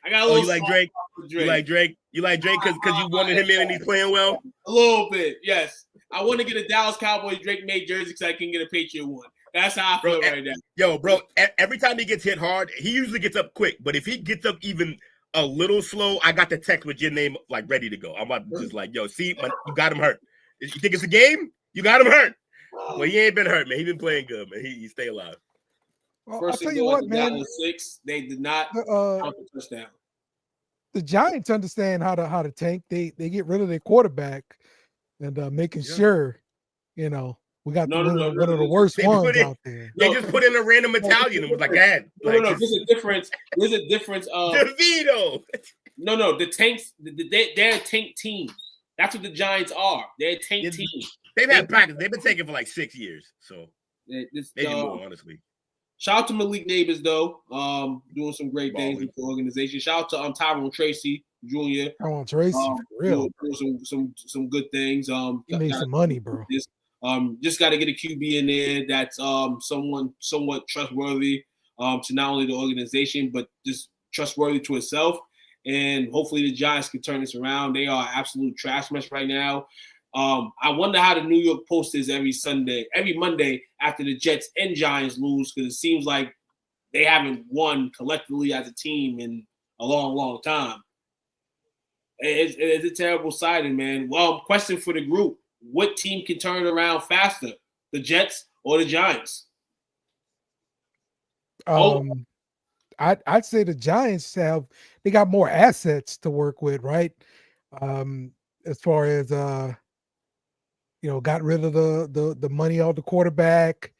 I got a little. You like Drake? You like Drake? You like Drake because you wanted him in and he's playing well? A little bit, yes. I want to get a Dallas Cowboys Drake made jersey because I can get a Patriot one. That's how I feel right now. Yo, bro, every time he gets hit hard, he usually gets up quick. But if he gets up even a little slow, I got the text with your name like ready to go. I'm about to just like, yo, see, you got him hurt. You think it's a game? You got him hurt. Well, he ain't been hurt, man. He been playing good, man. He stay alive. Well, I'll tell you what, man. 6, they did not count the touchdown. The Giants understand how to tank. They get rid of their quarterback and making sure, you know, we got one of the worst ones out there. They just put in a random Italian and was like, "Dad." No. There's a difference. There's a difference of DeVito. No. The tanks. They're a tank team. That's what the Giants are. They're a tank team. They've had practice. They've been taking for like 6 years. So maybe more, honestly. Shout out to Malik Neighbors though, doing some great things with the organization. Shout out to Tyrone Tracy Jr. Tyrone Tracy, for real, doing some good things. He made some money, bro. Just got to get a QB in there that's somewhat trustworthy to not only the organization but just trustworthy to itself. And hopefully the Giants can turn this around. They are absolute trash mess right now. I wonder how the New York Post is every Monday after the Jets and Giants lose, because it seems like they haven't won collectively as a team in a long, long time. It's a terrible sighting, man. Well, question for the group: what team can turn it around faster, the Jets or the Giants? I'd say the Giants they got more assets to work with, right? As far as got rid of the money on the quarterback,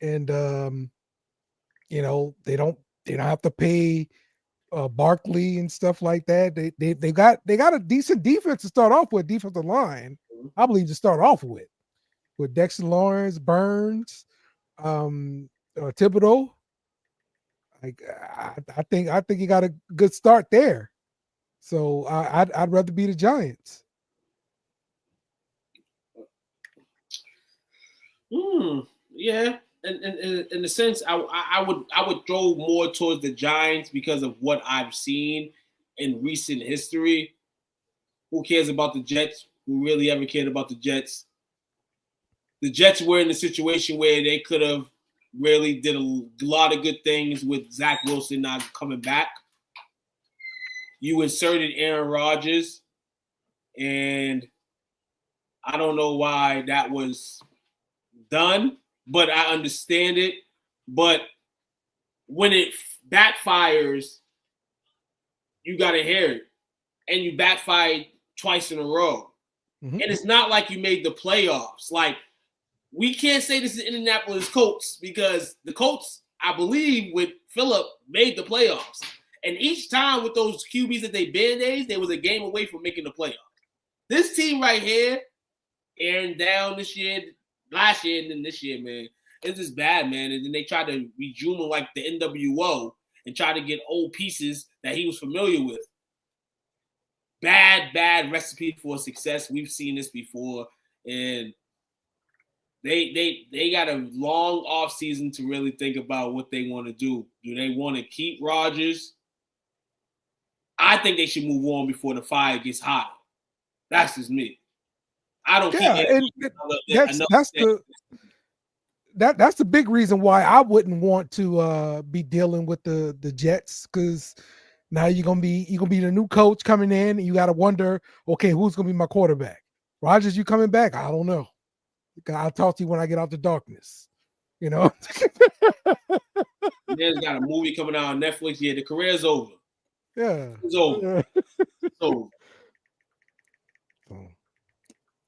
and they don't have to pay Barkley and stuff like that. They got a decent defense to start off with, defensive line, I believe, to start off with Dexter Lawrence, Burns, Thibodeau. I think you got a good start there. So I'd rather be the Giants. Yeah. And in a sense, I would throw more towards the Giants because of what I've seen in recent history. Who cares about the Jets? Who really ever cared about the Jets? The Jets were in a situation where they could have really did a lot of good things with Zach Wilson not coming back. You inserted Aaron Rodgers, and I don't know why that was done, but I understand it. But when it backfires, you got to hear it. And you backfired twice in a row. Mm-hmm. And it's not like you made the playoffs. Like, we can't say this is Indianapolis Colts, because the Colts, I believe, with Phillip, made the playoffs. And each time with those QBs that they band-aids, there was a game away from making the playoffs. This team right here, Aaron down this year, last year, and then this year, man, it's just bad, man. And then they tried to rejuve him like the NWO and try to get old pieces that he was familiar with. Bad recipe for success. We've seen this before. And they got a long offseason to really think about what they want to do. Do they want to keep Rodgers? I think they should move on before the fire gets hotter. That's just me. I don't that's the big reason why I wouldn't want to be dealing with the Jets, because now you're gonna be the new coach coming in, and you got to wonder, okay, who's gonna be my quarterback? Rodgers, you coming back? I don't know. I'll talk to you when I get out the darkness. There's got a movie coming out on Netflix. Yeah, the career's over. Yeah, it's over. Yeah. It's over.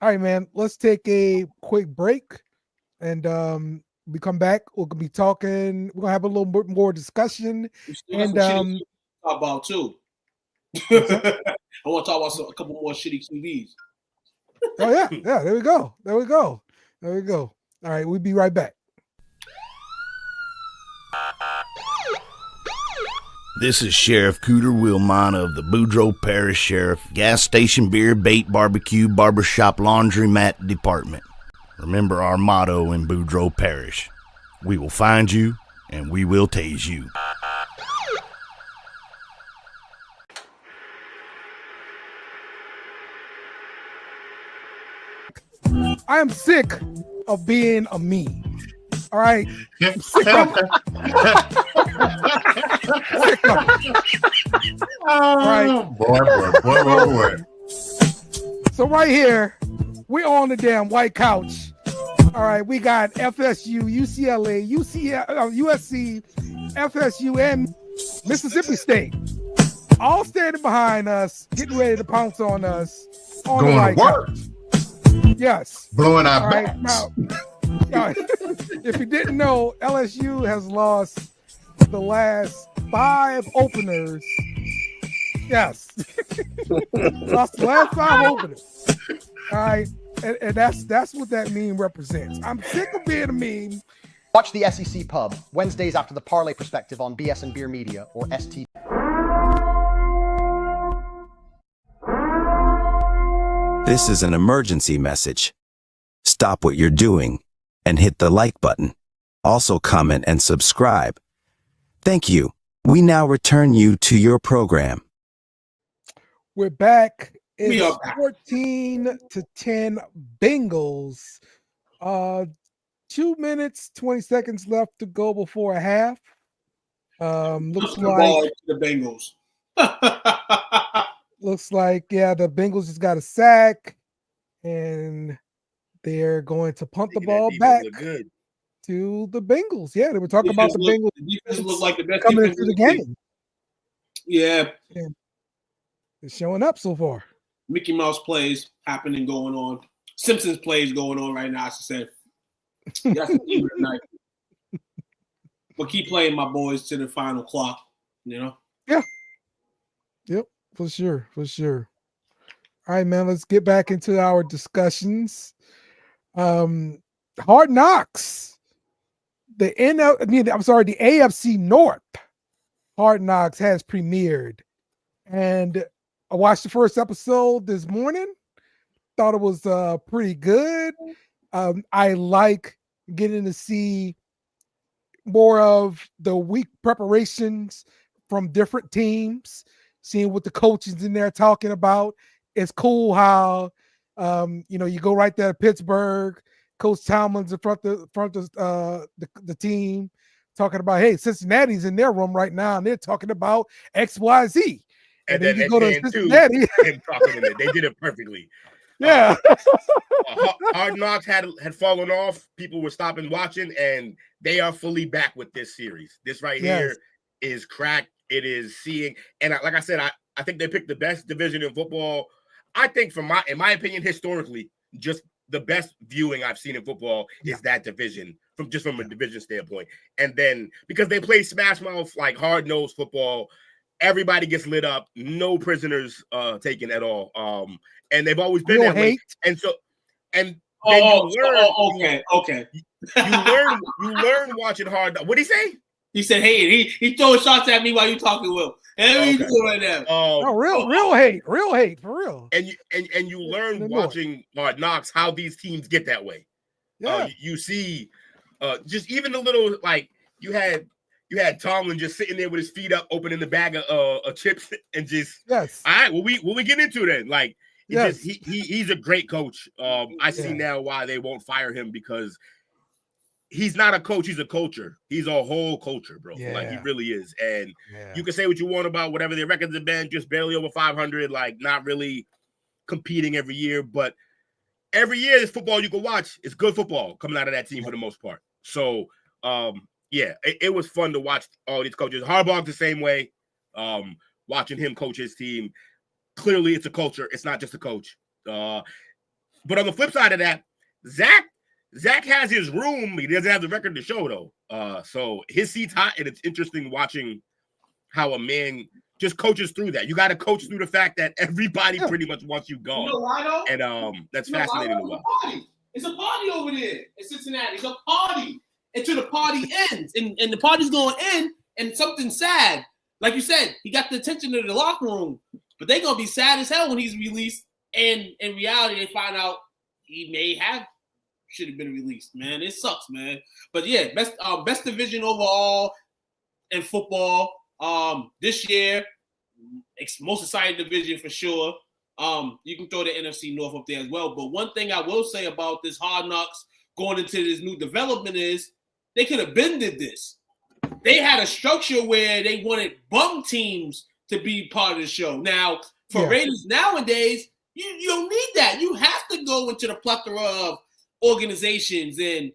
All right, man. Let's take a quick break, and we come back. We're gonna be talking. We're gonna have a little bit more discussion. And talk about too. I want to talk about a couple more shitty QBs. Oh yeah. There we go. All right, we'll be right back. This is Sheriff Cooter Wilmot of the Boudreaux Parish Sheriff Gas Station Beer, Bait, Barbecue, Barbershop, Laundromat Department. Remember our motto in Boudreaux Parish: we will find you and we will tase you. I am sick of being a meme. All right. I'm sick of it. Sick of it. All right. Boy. So right here, we're on the damn white couch. All right, we got FSU, UCLA, USC, FSU, and Mississippi State all standing behind us, getting ready to pounce on us. On Going the white to work. couch. Yes. Blowing our All right, backs. now, if you didn't know, LSU has lost the last 5 openers. Yes. Lost the last 5 openers. All right. And that's what that meme represents. I'm sick of being a meme. Watch the SEC Pub Wednesdays after the Parlay Perspective on BS and Beer Media or ST. This is an emergency message. Stop what you're doing and hit the like button. Also comment and subscribe. Thank you. We now return you to your program. We're back. We It's are back. 14-10 Bengals. 2 minutes, 20 seconds left to go before a half. Looks The ball like to the Bengals. the Bengals just got a sack, and they're going to punt the That ball defense back look good. to the Bengals. Yeah, they were talking about the Bengals The defense look like the best coming defense into the in league. game. Yeah, They're showing up so far. Mickey Mouse plays happening going on. Simpsons plays going on right now, I should say. That's the team tonight. But keep playing, my boys, to the final clock, you know? Yep, for sure. All right, man, let's get back into our discussions. Hard Knocks. The AFC North Hard Knocks has premiered. And I watched the first episode this morning. Thought it was pretty good. I like getting to see more of the week preparations from different teams, seeing what the coaches in there talking about. It's cool how you go right there to Pittsburgh. Coach Tomlin's in front of the team, talking about, hey, Cincinnati's in their room right now, and they're talking about XYZ. And then then you go to at the end, too, Cincinnati. him talking in it. They did it perfectly. Yeah. Hard Knocks had fallen off. People were stopping watching, and they are fully back with this series. This right here is crack. It is seeing, and like I said, I think they picked the best division in football. I think, in my opinion, historically, just the best viewing I've seen in football is that division, from a division standpoint. And then because they play smash mouth, like hard-nosed football, everybody gets lit up, no prisoners taken at all. And they've always been that way. And so, and then okay. You learn watching hard. What did he say? He said, hey, he throwing shots at me while you talking, Will. And what are you doing right now? Real hate, for real. And you learn watching Hard Knocks how these teams get that way. Yeah. You see, just even the little, like, you had Tomlin just sitting there with his feet up, opening the bag of chips, and just all right. Well, we get into it then. Like, he's a great coach. I see now why they won't fire him, because he's not a coach, he's a culture. He's a whole culture, bro. Yeah. Like, he really is. And you can say what you want about whatever their records have been, just barely over 500, like not really competing every year. But every year, this football you can watch is good football coming out of that team for the most part. So, it was fun to watch all these coaches. Harbaugh's the same way. Watching him coach his team, clearly it's a culture. It's not just a coach. But on the flip side of that, Zach has his room. He doesn't have the record to show though. So his seat's hot, and it's interesting watching how a man just coaches through that. You got to coach through the fact that everybody pretty much wants you gone. You know why though? And that's fascinating to watch. It's a party over there in Cincinnati. It's a party until the party ends, and the party's going to end, and something sad. Like you said, he got the attention of the locker room, but they're gonna be sad as hell when he's released. And in reality, they find out he should have been released. Man, it sucks, man. But yeah, best division overall in football this year. Most exciting division for sure. You can throw the NFC North up there as well. But one thing I will say about this Hard Knocks going into this new development is they could have bended this. They had a structure where they wanted bum teams to be part of the show. Now, for Raiders nowadays, you don't need that. You have to go into the plethora of organizations. And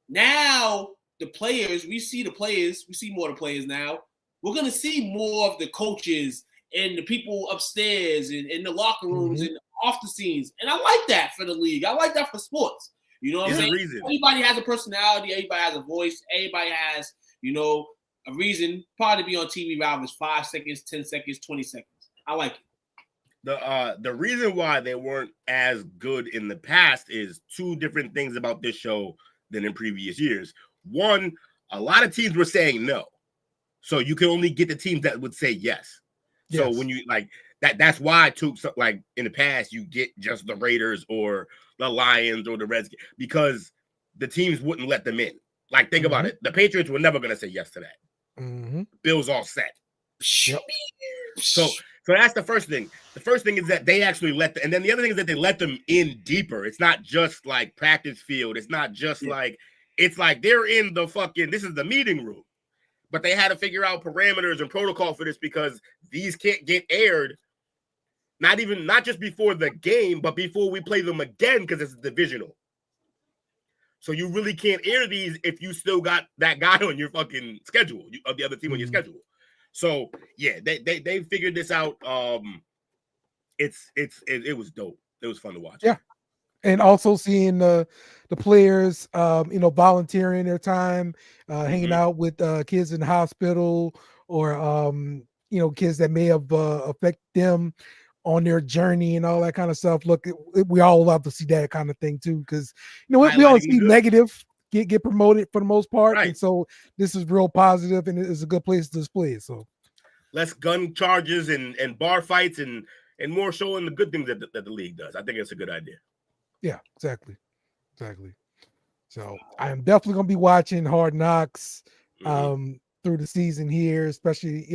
now the players, we see more of the players now. We're going to see more of the coaches and the people upstairs and in the locker rooms and off the scenes. And I like that for the league. I like that for sports. You know what I'm saying? Everybody has a personality. Everybody has a voice. Everybody has, a reason probably to be on TV rather than 5 seconds, 10 seconds, 20 seconds. I like it. The reason why they weren't as good in the past is two different things about this show than in previous years. One, a lot of teams were saying no. So you can only get the teams that would say yes. So when you that's why it took in the past you get just the Raiders or the Lions or the Redskins because the teams wouldn't let them in. Like think about it. The Patriots were never going to say yes to that. Bills all set. Yep. So that's the first thing. The first thing is that they actually and then the other thing is that they let them in deeper. It's not just like practice field. It's not just it's like they're in the this is the meeting room. But they had to figure out parameters and protocol for this because these can't get aired. Not just before the game, but before we play them again because it's divisional. So you really can't air these if you still got that guy on your fucking schedule of the other team on your schedule. So yeah, they figured this out. It was dope. It was fun to watch. Yeah, and also seeing the players, volunteering their time, hanging out with kids in the hospital or kids that may have affected them on their journey and all that kind of stuff. Look, we all love to see that kind of thing too, because we only see negative get promoted for the most part, and so this is real positive and it's a good place to display it. So less gun charges and bar fights and more showing the good things that the league does. I think it's a good idea. Yeah, exactly. So I am definitely going to be watching Hard Knocks through the season here, especially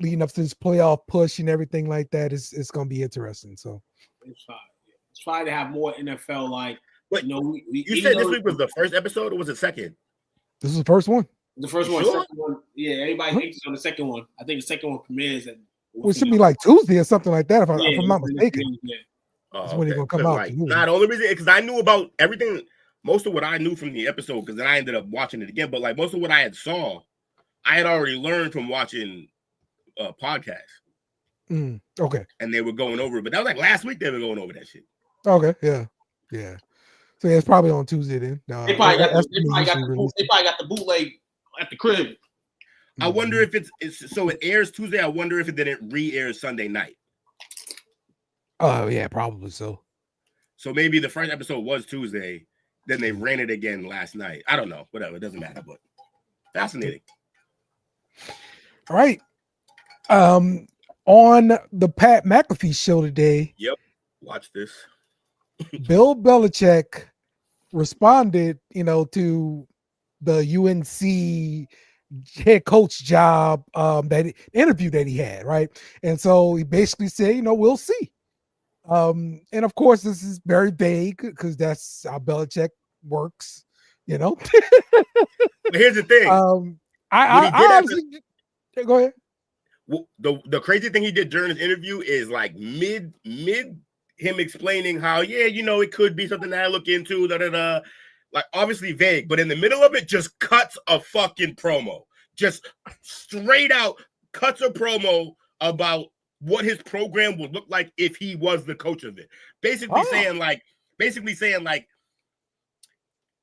leading up to this playoff push and everything like that. It's going to be interesting. So it's fine. It's fine to have more NFL like. But you said this week was the first episode, or was it second? This is the first one. The first one. Sure? Second one. Yeah, everybody thinks it's on the second one. I think the second one premieres at. Well, it should be like Tuesday or something like that, if I'm not mistaken. Yeah. That's when it's gonna come out. Not the only reason because I knew about everything. Most of what I knew from the episode, because then I ended up watching it again. But like most of what I had already learned from watching podcasts. Okay. And they were going over it, but that was like last week. They were going over that shit. Okay. Yeah. So it's probably on Tuesday then. They probably got the bootleg at the crib. I wonder if it's so it airs Tuesday. I wonder if it didn't re-air Sunday night. Oh yeah, probably so. So maybe the first episode was Tuesday, then they ran it again last night. I don't know. Whatever, it doesn't matter. But fascinating. All right. On the Pat McAfee show today. Yep. Watch this. Bill Belichick responded, to the UNC head coach job, that interview that he had, right? And so he basically said, we'll see. And of course, this is very vague because that's how Belichick works, But here's the thing. I honestly, go ahead. Well, the crazy thing he did during his interview is like mid him explaining how, it could be something that I look into, like obviously vague, but in the middle of it, just cuts a fucking promo, just straight out cuts a promo about what his program would look like if he was the coach of it. Basically saying like, basically saying like,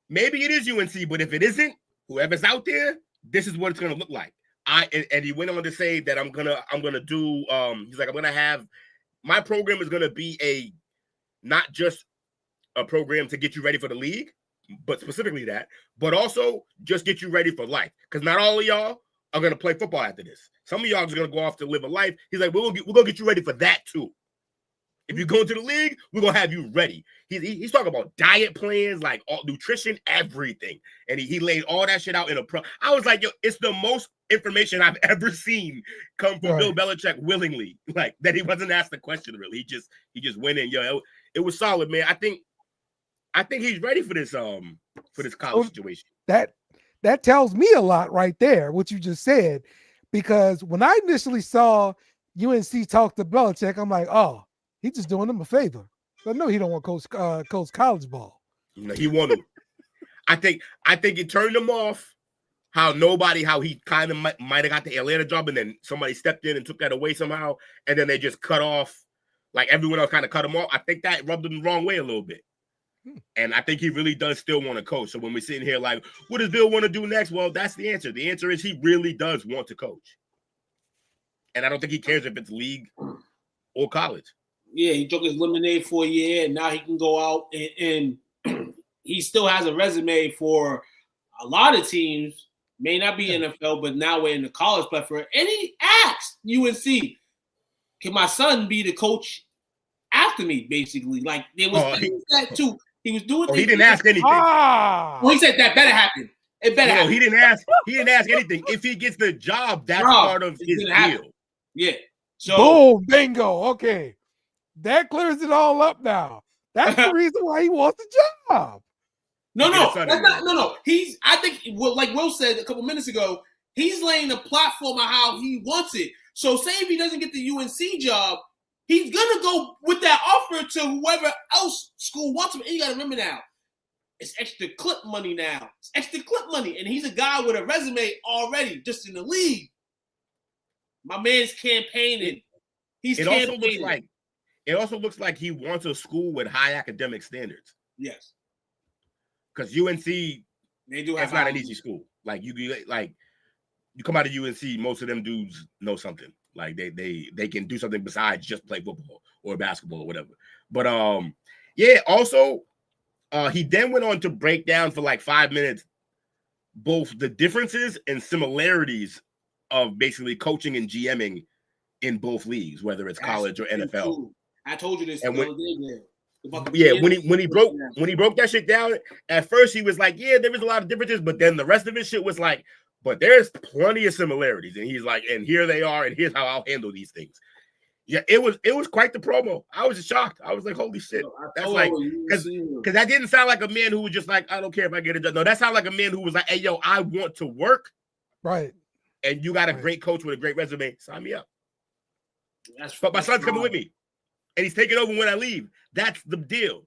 maybe it is UNC, but if it isn't, whoever's out there, this is what it's gonna look like. And he went on to say that I'm gonna do he's like, I'm gonna have my program is gonna be not just a program to get you ready for the league, but specifically that, but also just get you ready for life. Because not all of y'all are gonna play football after this. Some of y'all are gonna go off to live a life. He's like, we're gonna get you ready for that too. If you go into the league, we're gonna have you ready. He's talking about diet plans, like all nutrition, everything. And he laid all that shit out in a pro. I was like, yo, it's the most information I've ever seen come from Bill Belichick willingly. Like that he wasn't asked the question really. He just went in. Yo, it was solid, man. I think he's ready for this college situation. That tells me a lot right there, what you just said. Because when I initially saw UNC talk to Belichick, I'm like, oh, he's just doing them a favor. But no, he don't want coach college ball. No, he wanted. I think it turned him off. How he kind of might have got the Atlanta job, and then somebody stepped in and took that away somehow, and then they just cut off, like everyone else kind of cut him off. I think that rubbed him the wrong way a little bit. And I think he really does still want to coach. So when we're sitting here like, what does Bill want to do next? Well, that's the answer. The answer is he really does want to coach. And I don't think he cares if it's league or college. Yeah, he took his lemonade for a year, and now he can go out and he still has a resume for a lot of teams. May not be NFL, but now we're in the college platform. And he asked UNC, can my son be the coach after me, basically? Like, there was that too. He was doing things. He didn't ask anything. Well, he said that better happen. It better happen. He didn't ask anything. If he gets the job, that's part of his deal. Yeah. So boom, bingo. Okay. That clears it all up now. That's the reason why he wants the job. No. I think, like Will said a couple minutes ago, he's laying the platform of how he wants it. So say if he doesn't get the UNC job, he's going to go with that offer to whoever else school wants him. And you got to remember now, it's extra clip money now. It's extra clip money. And he's a guy with a resume already just in the league. My man's campaigning. He's campaigning. It also looks like he wants a school with high academic standards. Yes. Because UNC, they do have not an easy school. Like you come out of UNC, most of them dudes know something. Like they can do something besides just play football or basketball or whatever. But also he then went on to break down for like 5 minutes both the differences and similarities of basically coaching and GMing in both leagues, whether it's college or NFL. True. I told you this. When he broke that shit down, at first he was like, yeah, there was a lot of differences, but then the rest of his shit was like, but there's plenty of similarities. And he's like, and here they are, and here's how I'll handle these things. Yeah, it was quite the promo. I was just shocked. I was like, holy shit. That's like, because that didn't sound like a man who was just like, I don't care if I get it done. No, that sounded like a man who was like, hey, yo, I want to work. Right. And you got a great coach with a great resume. Sign me up. But my son's coming with me. And he's taking over when I leave. That's the deal.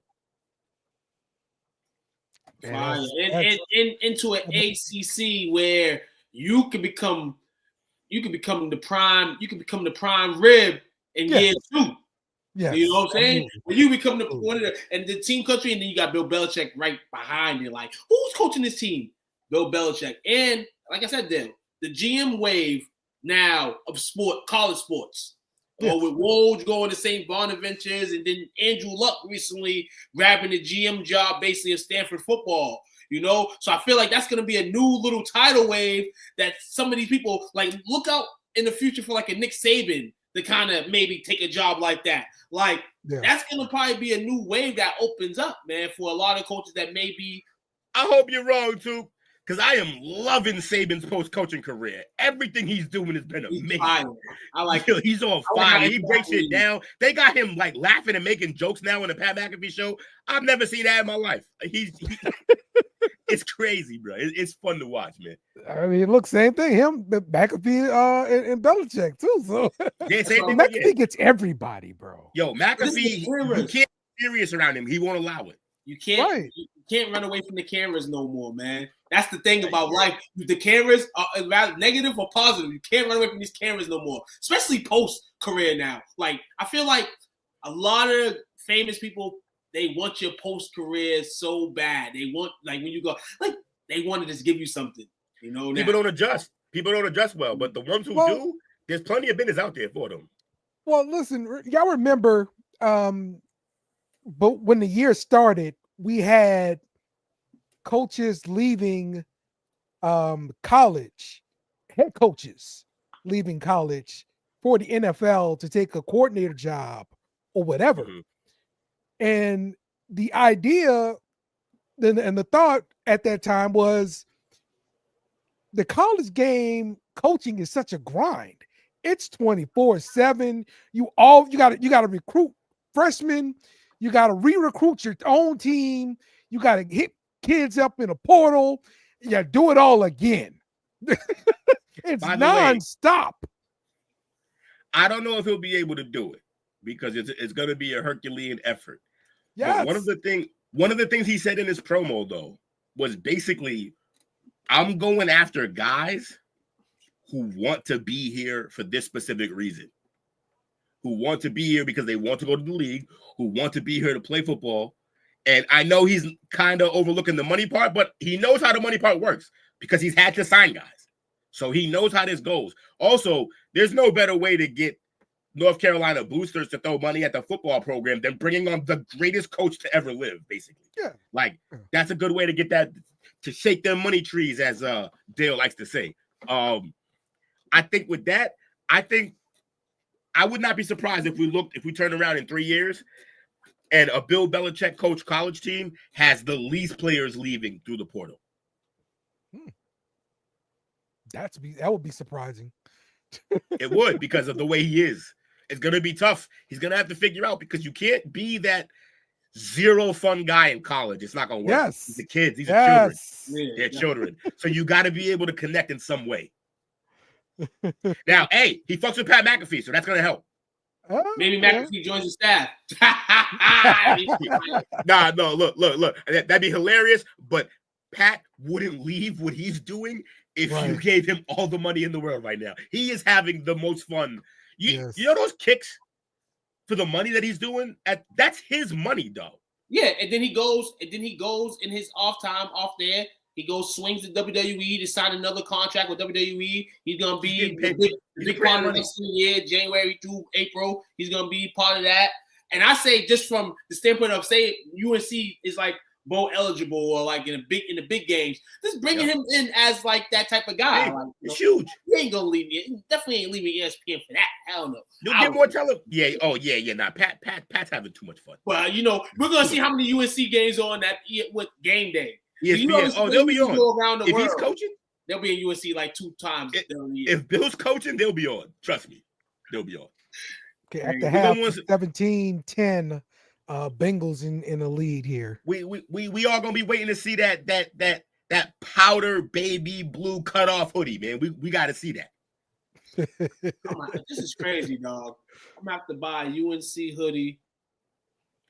Into an ACC where you can become the prime rib in year 2. Yeah, you know what I'm saying? When you become the team country, and then you got Bill Belichick right behind you. Like, who's coaching this team? Bill Belichick. And like I said, then the GM wave now of college sports. Yes. With Woj going to St. Bonaventures, and then Andrew Luck recently grabbing the GM job basically of Stanford football, you know? So I feel like that's going to be a new little tidal wave that some of these people, like, look out in the future for like a Nick Saban to kind of maybe take a job like that. Like, that's going to probably be a new wave that opens up, man, for a lot of coaches that may be. I hope you're wrong, too. Because I am loving Saban's post-coaching career. Everything he's doing has been amazing. I like it. He's on fire. He breaks it down. They got him like laughing and making jokes now in the Pat McAfee show. I've never seen that in my life. It's crazy, bro. It's fun to watch, man. I mean, look, same thing. Him, McAfee, and Belichick too. So McAfee gets everybody, bro. Yo, McAfee, you can't be serious around him. He won't allow it. You can't run away from the cameras no more, man. That's the thing about life. The cameras are rather negative or positive. You can't run away from these cameras no more, especially post-career now. Like, I feel like a lot of famous people they want your post career so bad. They want, like, when you go, like, they want to just give you something. You know, people don't adjust. People don't adjust well, but the ones who do, there's plenty of business out there for them. Well, listen, y'all remember, but when the year started, we had coaches leaving college, head coaches leaving college for the NFL to take a coordinator job or whatever. Mhm. And the idea and the thought at that time was the college game coaching is such a grind. It's 24/7. You got to recruit freshmen. You got to re-recruit your own team. You got to hit kids up in a portal. You got to do it all again. It's nonstop. I don't know if he'll be able to do it because it's going to be a Herculean effort. Yes. But one of the things he said in his promo, though, was basically, I'm going after guys who want to be here for this specific reason, who want to be here because they want to go to the league, who want to be here to play football. And I know he's kind of overlooking the money part, but he knows how the money part works because he's had to sign guys. So he knows how this goes. Also, there's no better way to get North Carolina boosters to throw money at the football program than bringing on the greatest coach to ever live, basically. Yeah. Like, that's a good way to get that, to shake them money trees, as Dale likes to say. I think with that, I would not be surprised if we turn around in 3 years and a Bill Belichick coach college team has the least players leaving through the portal. That would be surprising. It would, because of the way he is. It's going to be tough. He's going to have to figure out, because you can't be that zero fun guy in college. It's not going to work. Yes. These are kids. These are children. Yeah. They're children. So you got to be able to connect in some way. Now, hey, he fucks with Pat McAfee, so that's going to help. Maybe McAfee joins the staff. No, look. That'd be hilarious, but Pat wouldn't leave what he's doing if you gave him all the money in the world right now. He is having the most fun. You know those kicks for the money that he's doing? That's his money, though. Yeah, and then he goes in his off time, off there. He goes, swings to WWE to sign another contract with WWE. He's gonna be the big part of next year, January through April. He's gonna be part of that. And I say, just from the standpoint of, say UNC is like bowl eligible or like in the big games, just bringing him in as like that type of guy. Hey, like, it's huge. He ain't gonna leave me. Definitely ain't leaving ESPN for that. Hell no. You'll get more television. Yeah. Oh yeah. Nah, Pat's having too much fun. Well, we're gonna see how many UNC games on that with game day. ESPN. They'll be on. Around the if world, he's coaching, they'll be in UNC like 2 times. If Bill's coaching, they'll be on. Trust me, they'll be on. Okay, at the half, 17-10, Bengals in the lead here. We are gonna be waiting to see that powder baby blue cutoff hoodie, man. We got to see that. This is crazy, dog. I'm gonna have to buy a UNC hoodie.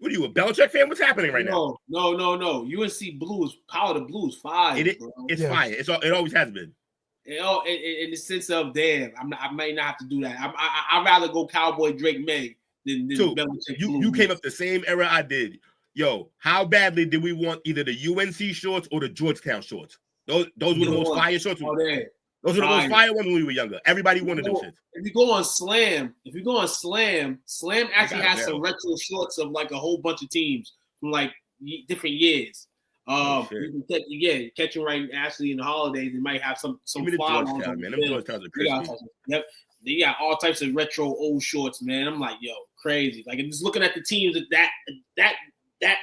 What are you, a Belichick fan? What's happening right now? No. UNC blues, powder blues, fire. It's fire. It always has been. In the sense of, damn, I may not have to do that. I'd rather go Cowboy Drake May than Belichick. You came up the same era I did. Yo, how badly did we want either the UNC shorts or the Georgetown shorts? Those were the most fire shorts. Those were the most fire ones when we were younger. Everybody wanted those shits. If you go on Slam, Slam actually has some retro shorts of like a whole bunch of teams from like different years. You can catch them right actually in the holidays. They might have some fly ones. Man. Them Georgetowns are crazy. Yep. They got all types of retro old shorts, man. I'm like, yo, crazy. Like, I'm just looking at the teams of that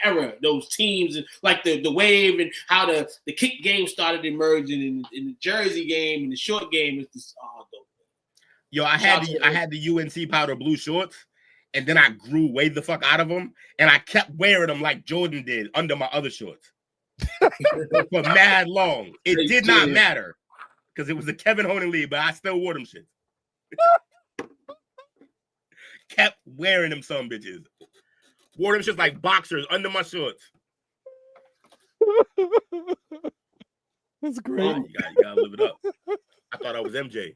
era, those teams, and like the wave and how the kick game started emerging in the jersey game and the short game. It's just dope. Yo, I had the UNC powder blue shorts, and then I grew way the fuck out of them, and I kept wearing them like Jordan did under my other shorts for mad long. It did not matter because it was a Kevin Honan lead, but I still wore them shits. Kept wearing them some bitches. Wore them shits like boxers under my shorts. That's great. You gotta live it up. I thought I was MJ.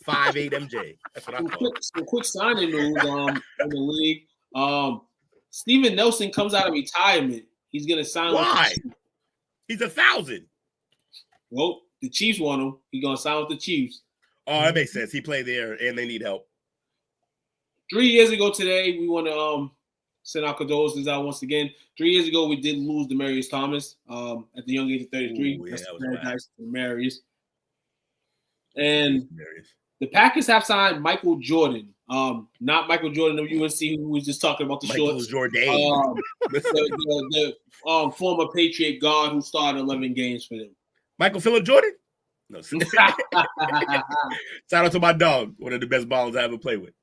5'8" MJ. That's what I thought. Some quick signing news in the league. Steven Nelson comes out of retirement. He's gonna sign. Why? With the He's 1,000. Well, the Chiefs want him. He's gonna sign with the Chiefs. Oh, that makes sense. He played there, and they need help. 3 years ago today, we want to send our condolences out once again. 3 years ago, we did lose Demaryius Thomas at the young age of 33. Ooh, yeah, That's that was paradise for Demaryius. And Hilarious. the Packers have signed Michael Jordan. Not Michael Jordan of UNC, who was just talking about the Michael shorts. Jordan. The former Patriot guard who started 11 games for them. Michael Phillip Jordan? No. Shout out to my dog, one of the best ballers I ever played with.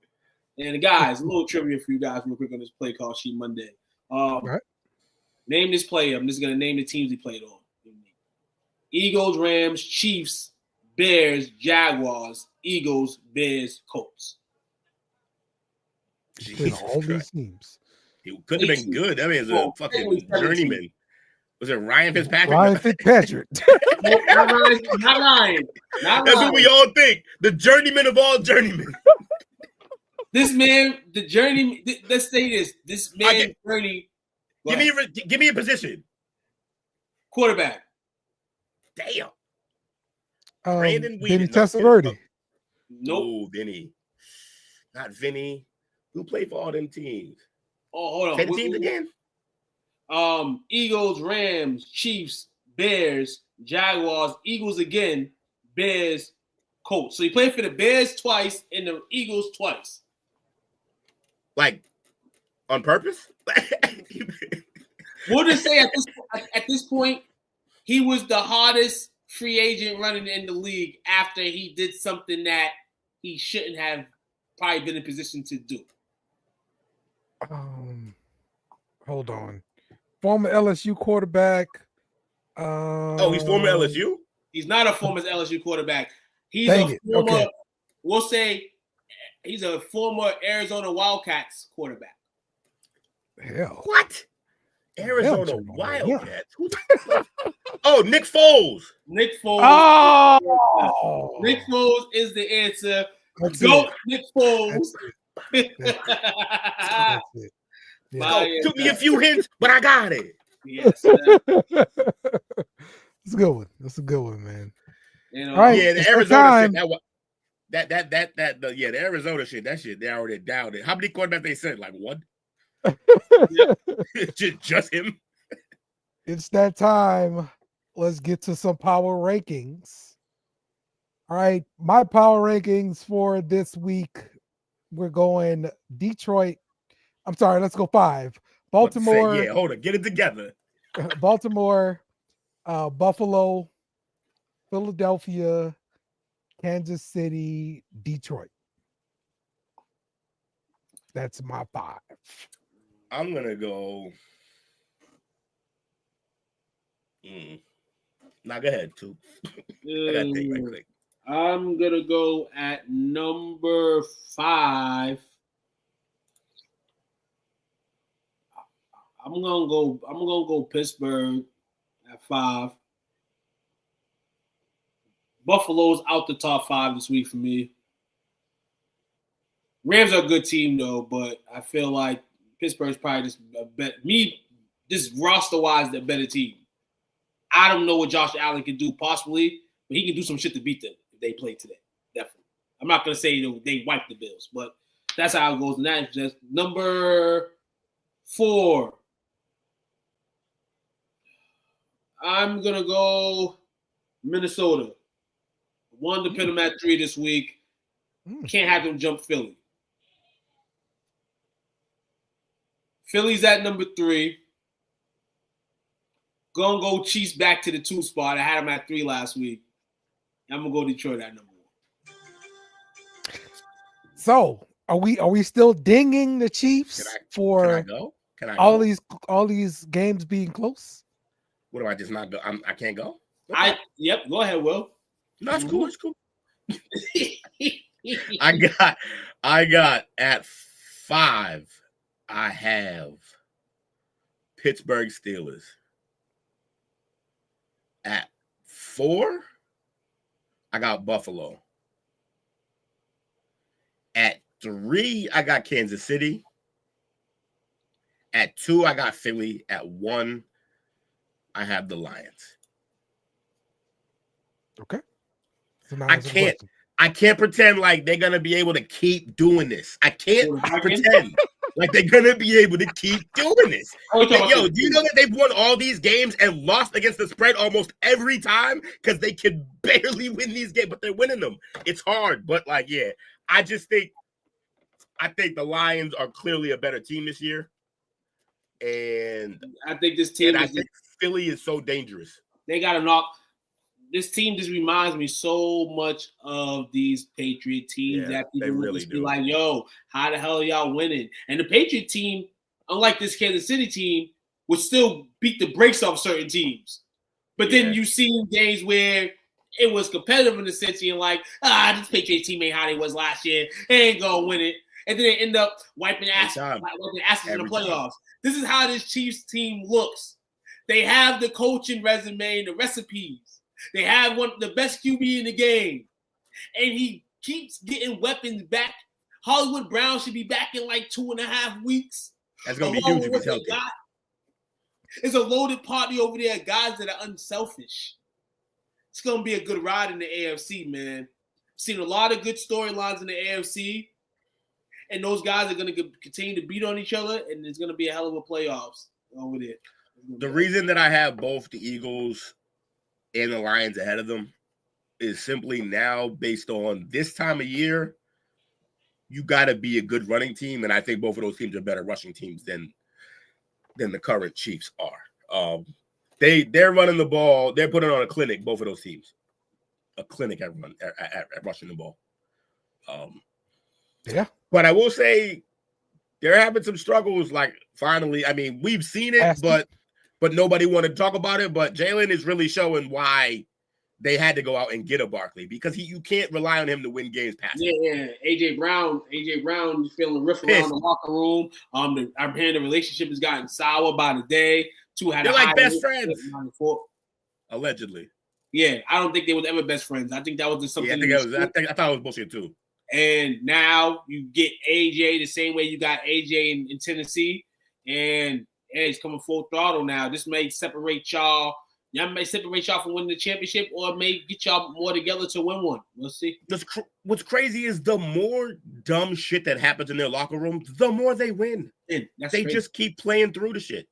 And guys, a little trivia for you guys real quick on this play call sheet Monday. Right. Name this player. I'm just going to name the teams he played on. Eagles, Rams, Chiefs, Bears, Jaguars, Eagles, Bears, Colts. With all these teams. He could have been good. I mean, it's a fucking journeyman. Was it Ryan Fitzpatrick? Ryan Fitzpatrick. Not Ryan. That's what we all think. The journeyman of all journeymen. This man, the journey. Let's say this. This man journey. Give me a position. Quarterback. Damn. Brandon Vinny Weeden. Testaverde. Nope. Oh, Vinny. Not Vinny. Who played for all them teams? Oh, hold on. 10 teams again? Eagles, Rams, Chiefs, Bears, Jaguars, Eagles again, Bears, Colts. So he played for the Bears twice and the Eagles twice. Like, on purpose? We'll just say at this point, he was the hardest free agent running in the league after he did something that he shouldn't have probably been in position to do. Hold on. Former LSU quarterback. He's former LSU? He's not a former LSU quarterback. He's former, okay. We'll say he's a former Arizona Wildcats quarterback. Hell. What? Arizona Yeah. Wildcats? Who the Oh, Nick Foles. Nick Foles. Oh. Nick Foles is the answer. That's Go, it. Nick Foles. That's it. Yeah. Took me a few hints, but I got it. Yes. It's a good one. That's a good one, man. You know, All right, Yeah, the it's Arizona time. shit, the Arizona shit, that shit, they already downed it. How many quarterbacks they sent? Like one? just him. It's that time. Let's get to some power rankings. All right, my power rankings for this week. We're going Detroit. I'm sorry, let's go 5. Baltimore. Yeah, hold on, get it together. Baltimore, Buffalo, Philadelphia, Kansas City, Detroit. That's my 5. I'm gonna go. Now go ahead, too. I gotta think right quick. I'm gonna go at number 5. I'm gonna go Pittsburgh at 5. Buffalo's out the top 5 this week for me. Rams are a good team though, but I feel like Pittsburgh's probably just this roster-wise, the better team. I don't know what Josh Allen can do possibly, but he can do some shit to beat them if they play today. Definitely. I'm not gonna say they wipe the Bills, but that's how it goes. And that's just number 4. I'm gonna go Minnesota. One to pin them at 3 this week. Can't have them jump Philly. Philly's at number 3. Gonna go Chiefs back to the 2 spot. I had them at 3 last week. I'm gonna go Detroit at number 1. So are we still dinging the Chiefs for Can I all go? all these games being close? What do I just not go? I can't go? Yep, go ahead, Will. No, it's cool. It's cool. I got at 5. I have Pittsburgh Steelers. At 4, I got Buffalo. At 3, I got Kansas City. At 2, I got Philly. At 1, I have the Lions. Okay. So now I can't pretend like they're gonna be able to keep doing this. I can't pretend like they're gonna be able to keep doing this. Yo, do you know that they've won all these games and lost against the spread almost every time because they can barely win these games, but they're winning them. It's hard, but like, yeah, I think the Lions are clearly a better team this year, and I think this team. I think Philly is so dangerous. They got to knock. This team just reminds me so much of these Patriot teams that people really just be like, yo, how the hell are y'all winning? And the Patriot team, unlike this Kansas City team, would still beat the brakes off certain teams. But then you see games where it was competitive in the sense you're like, this Patriot team ain't how they was last year. They ain't going to win it. And then they end up wiping asses in the playoffs. This is how this Chiefs team looks. They have the coaching resume and the recipes. They have one of the best QB in the game. And he keeps getting weapons back. Hollywood Brown should be back in like 2.5 weeks. That's going to be huge if he's healthy. It's a loaded party over there, guys that are unselfish. It's going to be a good ride in the AFC, man. Seen a lot of good storylines in the AFC. And those guys are going to continue to beat on each other. And it's going to be a hell of a playoffs over there. The reason that I have both the Eagles and the Lions ahead of them is simply now based on this time of year, you got to be a good running team, and I think both of those teams are better rushing teams than the current Chiefs are. They're running the ball. They're putting on a clinic, both of those teams. A clinic at rushing the ball. But I will say they're having some struggles, like finally. I mean, we've seen it, but nobody wanted to talk about it. But Jalen is really showing why they had to go out and get a Barkley, because you can't rely on him to win games passing. Yeah. AJ Brown is feeling riff around the locker room. I'm hearing the relationship has gotten sour by the day. They're like best friends, allegedly. Yeah, I don't think they was ever best friends. I think that was just something. I thought it was bullshit too. And now you get AJ the same way you got AJ in Tennessee, and Edge coming full throttle now. This may separate y'all. Y'all may separate y'all from winning the championship, or it may get y'all more together to win one. We'll see. What's crazy is the more dumb shit that happens in their locker room, the more they win. They just keep playing through the shit.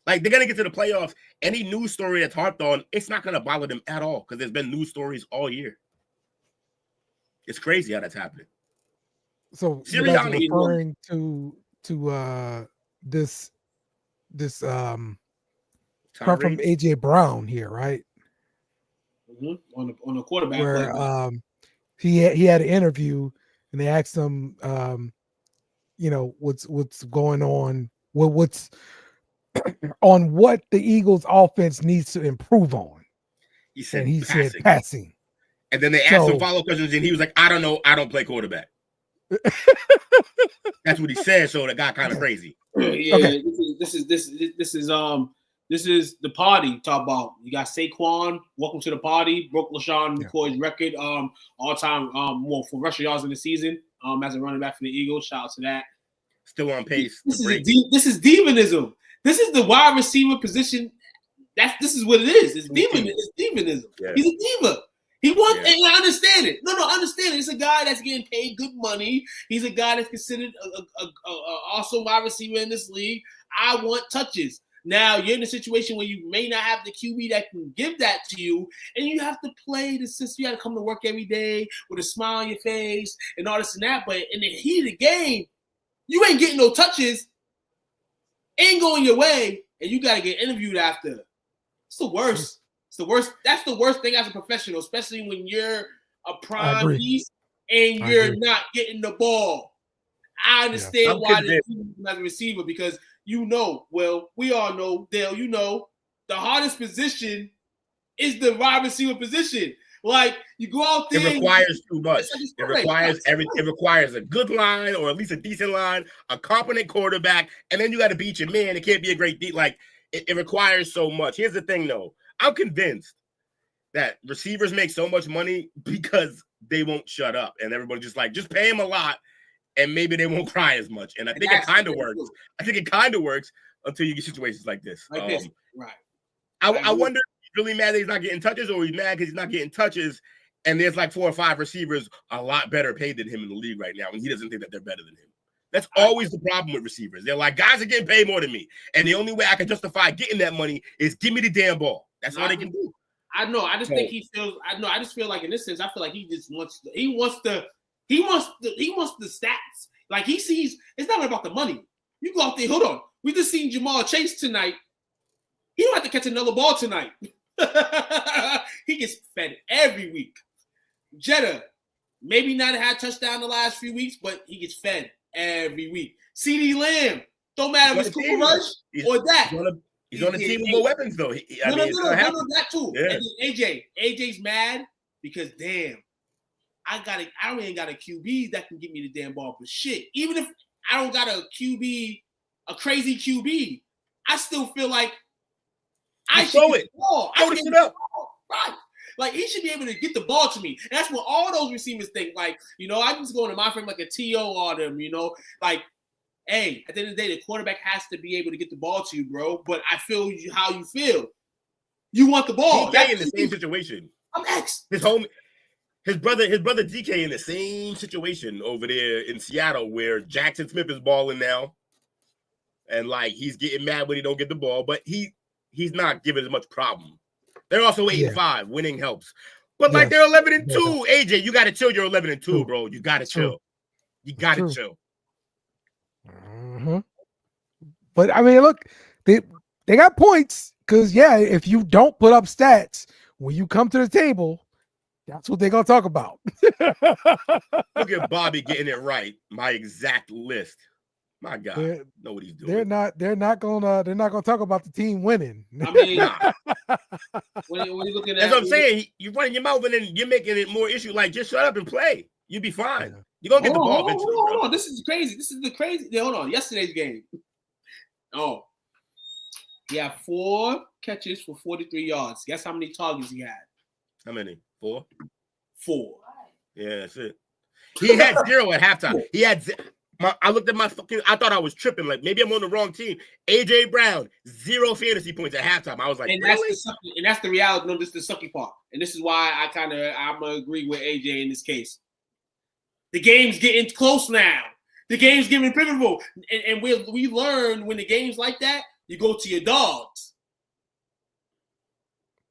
Like, they're going to get to the playoffs. Any news story that's harped on, it's not going to bother them at all, because there's been news stories all year. It's crazy how that's happening. So you're referring to this part from AJ Brown here, right? On the quarterback, where he had an interview and they asked him, what's going on, what's on what the Eagles offense needs to improve on. He said passing. And then they asked him follow-up questions, and he was like, I don't know. I don't play quarterback. That's what he said. So that got kind of crazy. Yeah, okay. This is the party. Talk about, you got Saquon. Welcome to the party. Broke LaShawn McCoy's record all time for rushing yards in the season as a running back for the Eagles. Shout out to that. Still on pace. This is demonism. This is the wide receiver position. This is what it is. It's demonism. Yeah. He's a diva. He wants, and I understand it. No, understand it. It's a guy that's getting paid good money. He's a guy that's considered a awesome wide receiver in this league. I want touches. Now you're in a situation where you may not have the QB that can give that to you, and you have to play the system. You got to come to work every day with a smile on your face and all this and that. But in the heat of the game, you ain't getting no touches. Ain't going your way, and you got to get interviewed after. It's the worst. It's the worst. That's the worst thing as a professional, especially when you're a prime piece and you're not getting the ball. I understand why they're doing as a receiver, because we all know, Dale, the hardest position is the wide receiver position. Like, you go out there. It requires too much. It requires a good line, or at least a decent line, a competent quarterback, and then you got to beat your man. It can't be a great deal. Like, it requires so much. Here's the thing, though. I'm convinced that receivers make so much money because they won't shut up, and everybody just pay him a lot, and maybe they won't cry as much. And I think it kind of works. I think it kind of works until you get situations like this. This. Right. I wonder if he's really mad that he's not getting touches, or he's mad because he's not getting touches, and there's like 4 or 5 receivers a lot better paid than him in the league right now, and he doesn't think that they're better than him. That's always the problem with receivers. They're like, guys are getting paid more than me, and the only way I can justify getting that money is give me the damn ball. That's all they can do. I know. I just think he feels. I just feel like in this sense, I feel like he just wants. He wants the stats. Like he sees. It's not about the money. You go out there. Hold on. We just seen Jamal Chase tonight. He don't have to catch another ball tonight. He gets fed every week. Jetta, maybe not had a touchdown the last few weeks, but he gets fed every week. CeeDee Lamb, don't matter if it's Cooper Rush or that. He's on the team with more weapons, though. No, that too. Yeah. And then AJ's mad because damn, I don't even got a QB that can give me the damn ball. But shit, even if I don't got a QB, a crazy QB, I still feel like I should get the ball. Right. Like he should be able to get the ball to me. And that's what all those receivers think. Like, I just go into my frame like a TO on them, like, hey, at the end of the day, the quarterback has to be able to get the ball to you, bro. But I feel how you feel. You want the ball. DK in the same situation. I'm X. His brother DK in the same situation over there in Seattle, where Jackson Smith is balling now, and like he's getting mad when he don't get the ball, but he's not giving as much problem. They're also 8-5. Winning helps, but like they're 11-2. AJ, you got to chill. You're 11-2, bro. You got to chill. You got to chill. Mm-hmm. But I mean, look, they got points because if you don't put up stats when you come to the table, that's what they're gonna talk about. Look at Bobby getting it right. My exact list. My God, know what he's doing. They're not gonna talk about the team winning. I mean, when you're looking at that's what I'm saying. You're running your mouth and then you're making it more issue. Like, just shut up and play. You'll be fine. Yeah. You're gonna get the ball eventually. Hold on. This is crazy. This is the crazy. Hold on. Yesterday's game. Oh, he had 4 catches for 43 yards. Guess how many targets he had? How many? 4. 4. Yeah, that's it. He had 0 at halftime. He had. I looked at my fucking. I thought I was tripping. Like maybe I'm on the wrong team. AJ Brown 0 fantasy points at halftime. I was like, and that's the reality. No, this is the sucky part, and this is why I'm gonna agree with AJ in this case. The game's getting close now. The game's getting pivotal, and we learn when the game's like that, you go to your dogs.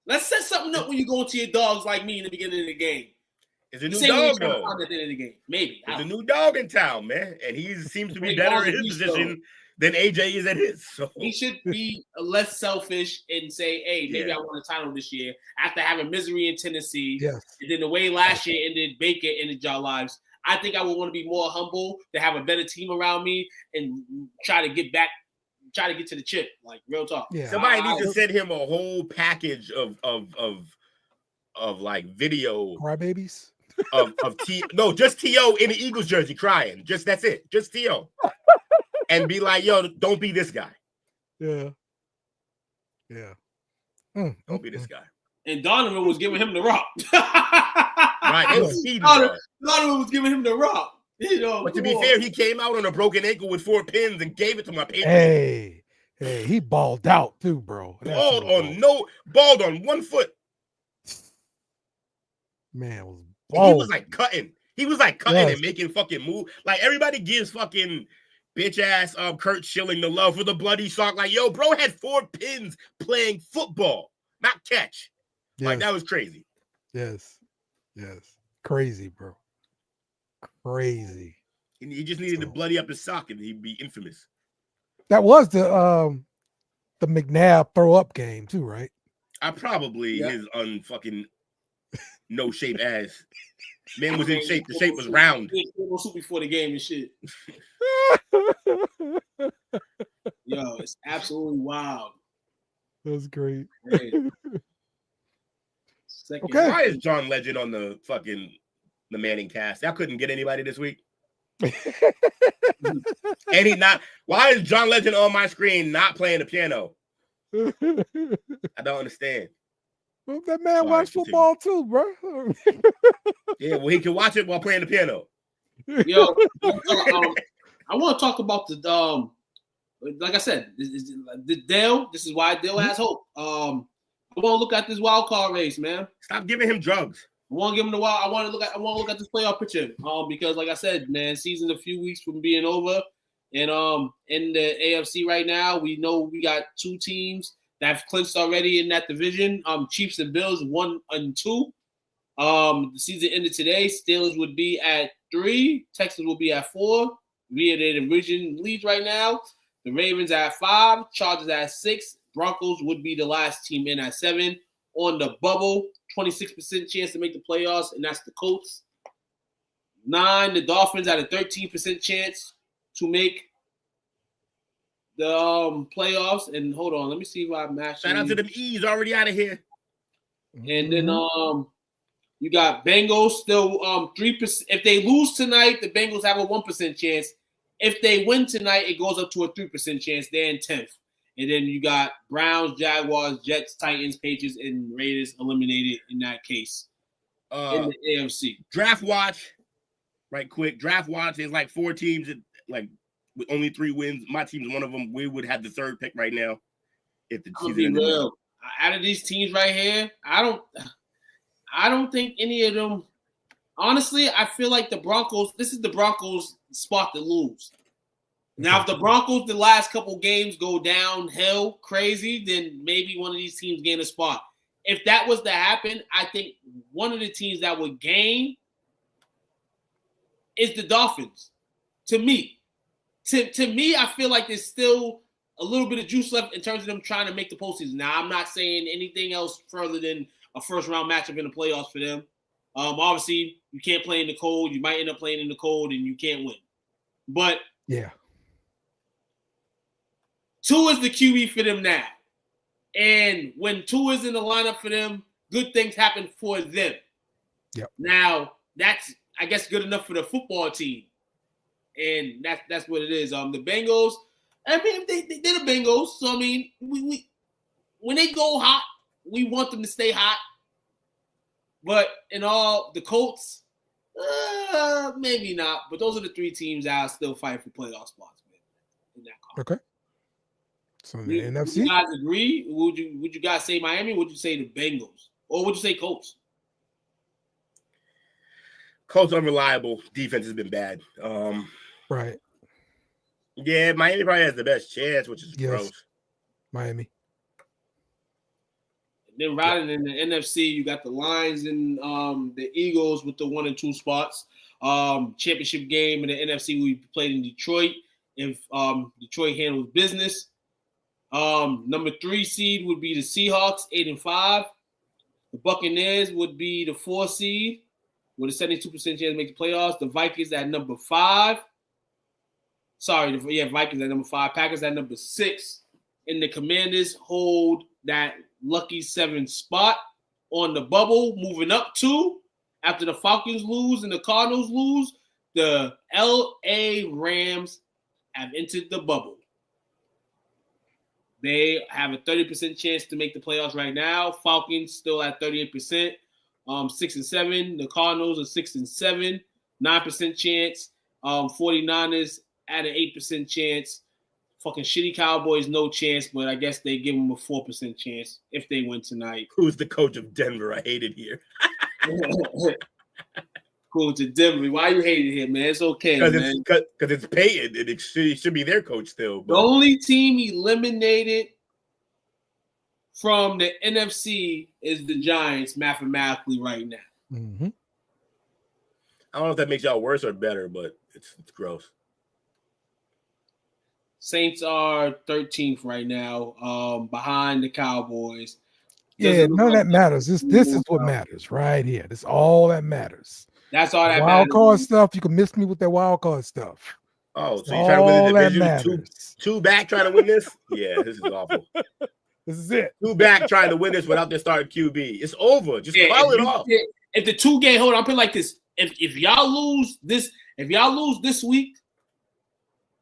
Let's set something up when you go to your dogs like me in the beginning of the game. It's a new dog, though. At the end of the game. Maybe. It's a new dog in town, man. And he seems to be better in his position than AJ is at his. So he should be less selfish and say, hey, maybe I want a title this year after having misery in Tennessee. Yes. And then the way last year ended, Baker ended y'all lives. I think I would want to be more humble, to have a better team around me and try to get to the chip. Like, real talk. Yeah. Somebody needs to send him a whole package of like video. Crybabies? Just T.O. in the Eagles jersey crying. That's it. Just T.O. And be like, yo, don't be this guy. Yeah. Don't be this guy. And Donovan was giving him the rock. Right. Donovan was giving him the rock. But to be fair, he came out on a broken ankle with 4 pins and gave it to my Patriots. Hey, he balled out too, bro. Balled on 1 foot. Man was. He was like cutting. And making fucking move. Like everybody gives fucking bitch ass Kurt Schilling the love for the bloody sock. Like, yo, bro had 4 pins playing football, not catch. Yes. Like that was crazy. Yes. Crazy, bro. Crazy. And he just needed to bloody up his sock and he'd be infamous. That was the McNabb throw up game too, right? His unfucking no shape ass. Man was in shape. The shape was round. Before the game and shit. Yo, it's absolutely wild. That's great. Okay. Why is John Legend on the Manning cast? I couldn't get anybody this week. Why is John Legend on my screen not playing the piano? I don't understand. Well, that man watch football too, bro. Yeah, well, he can watch it while playing the piano. Yo, I want to talk about the like I said, the Dale. This is why Dale has hope. I want to look at this wild card race, man. Stop giving him drugs. I want to give him the wild. I want to look at this playoff picture. Because like I said, man, season's a few weeks from being over, and in the AFC right now, we know we got two teams that have clinched already in that division. Chiefs and Bills 1 and 2. The season ended today. Steelers would be at 3. Texans will be at 4. We are the division leads right now. The Ravens at 5. Chargers at 6. Broncos would be the last team in at 7. On the bubble, 26% chance to make the playoffs, and that's the Colts. 9, the Dolphins at a 13% chance to make the playoffs. And hold on, let me see if I match. Shout out to them E's already out of here. And then you got Bengals still 3%. If they lose tonight, the Bengals have a 1% chance. If they win tonight, it goes up to a 3% chance. They're in 10th. And then you got Browns, Jaguars, Jets, Titans, Patriots, and Raiders eliminated in that case in the AFC. Draft watch, right quick. Draft watch is like 4 teams, like with only 3 wins. My team's one of them. We would have the 3rd pick right now if the season ended. Real. Out of these teams right here, I don't think any of them. Honestly, I feel like the Broncos. This is the Broncos' spot to lose. Now, if the Broncos the last couple games go downhill crazy, then maybe one of these teams gain a spot. If that was to happen, I think one of the teams that would gain is the Dolphins. To me, I feel like there's still a little bit of juice left in terms of them trying to make the postseason. Now, I'm not saying anything else further than a first-round matchup in the playoffs for them. Obviously, you can't play in the cold. You might end up playing in the cold, and you can't win. But yeah. Tua is the QB for them now. And when Tua is in the lineup for them, good things happen for them. Yep. Now, that's, I guess, good enough for the football team. And that's what it is. The Bengals, I mean, they're the Bengals. So, I mean, we when they go hot, we want them to stay hot. But in all, the Colts, maybe not. But those are the 3 teams that are still fighting for playoff spots, man. In that conference. Okay. So the NFC? Would you guys agree? Would you guys say Miami? Would you say the Bengals? Or would you say Colts? Colts unreliable. Defense has been bad. Right. Yeah, Miami probably has the best chance, which is gross. Miami. And then riding in the NFC, you got the Lions and the Eagles with the 1 and 2 spots. Championship game in the NFC we played in Detroit. If Detroit handles business. Number 3 seed would be the Seahawks, 8 and 5. The Buccaneers would be the 4 seed with a 72% chance to make the playoffs. The Vikings at number 5. Vikings at number 5. Packers at number 6. And the Commanders hold that lucky 7 spot on the bubble, moving up to after the Falcons lose and the Cardinals lose. The LA Rams have entered the bubble. They have a 30% chance to make the playoffs right now. Falcons still at 38%, 6 and 7. The Cardinals are 6 and 7, 9% chance. 49ers at an 8% chance. Fucking shitty Cowboys, no chance, but I guess they give them a 4% chance if they win tonight. Who's the coach of Denver? I hate it here. Coach of Denver. Why you hate it here, man? It's okay, man. Because it's Peyton, and it should be their coach still. But. The only team eliminated from the NFC is the Giants mathematically right now. Mm-hmm. I don't know if that makes y'all worse or better, but it's gross. Saints are 13th right now, behind the Cowboys. Yeah, none of that matters. This is what matters right here. This is all that matters. That's all that wild matters. Card stuff. You can miss me with that wild card stuff. Oh, so you're trying to win the division? 2 back trying to win this? Yeah, this is awful. This is it. 2 back trying to win this without their starting QB. It's over. Just call it off. If the 2 game, hold on, I'm putting like this. If y'all lose this week,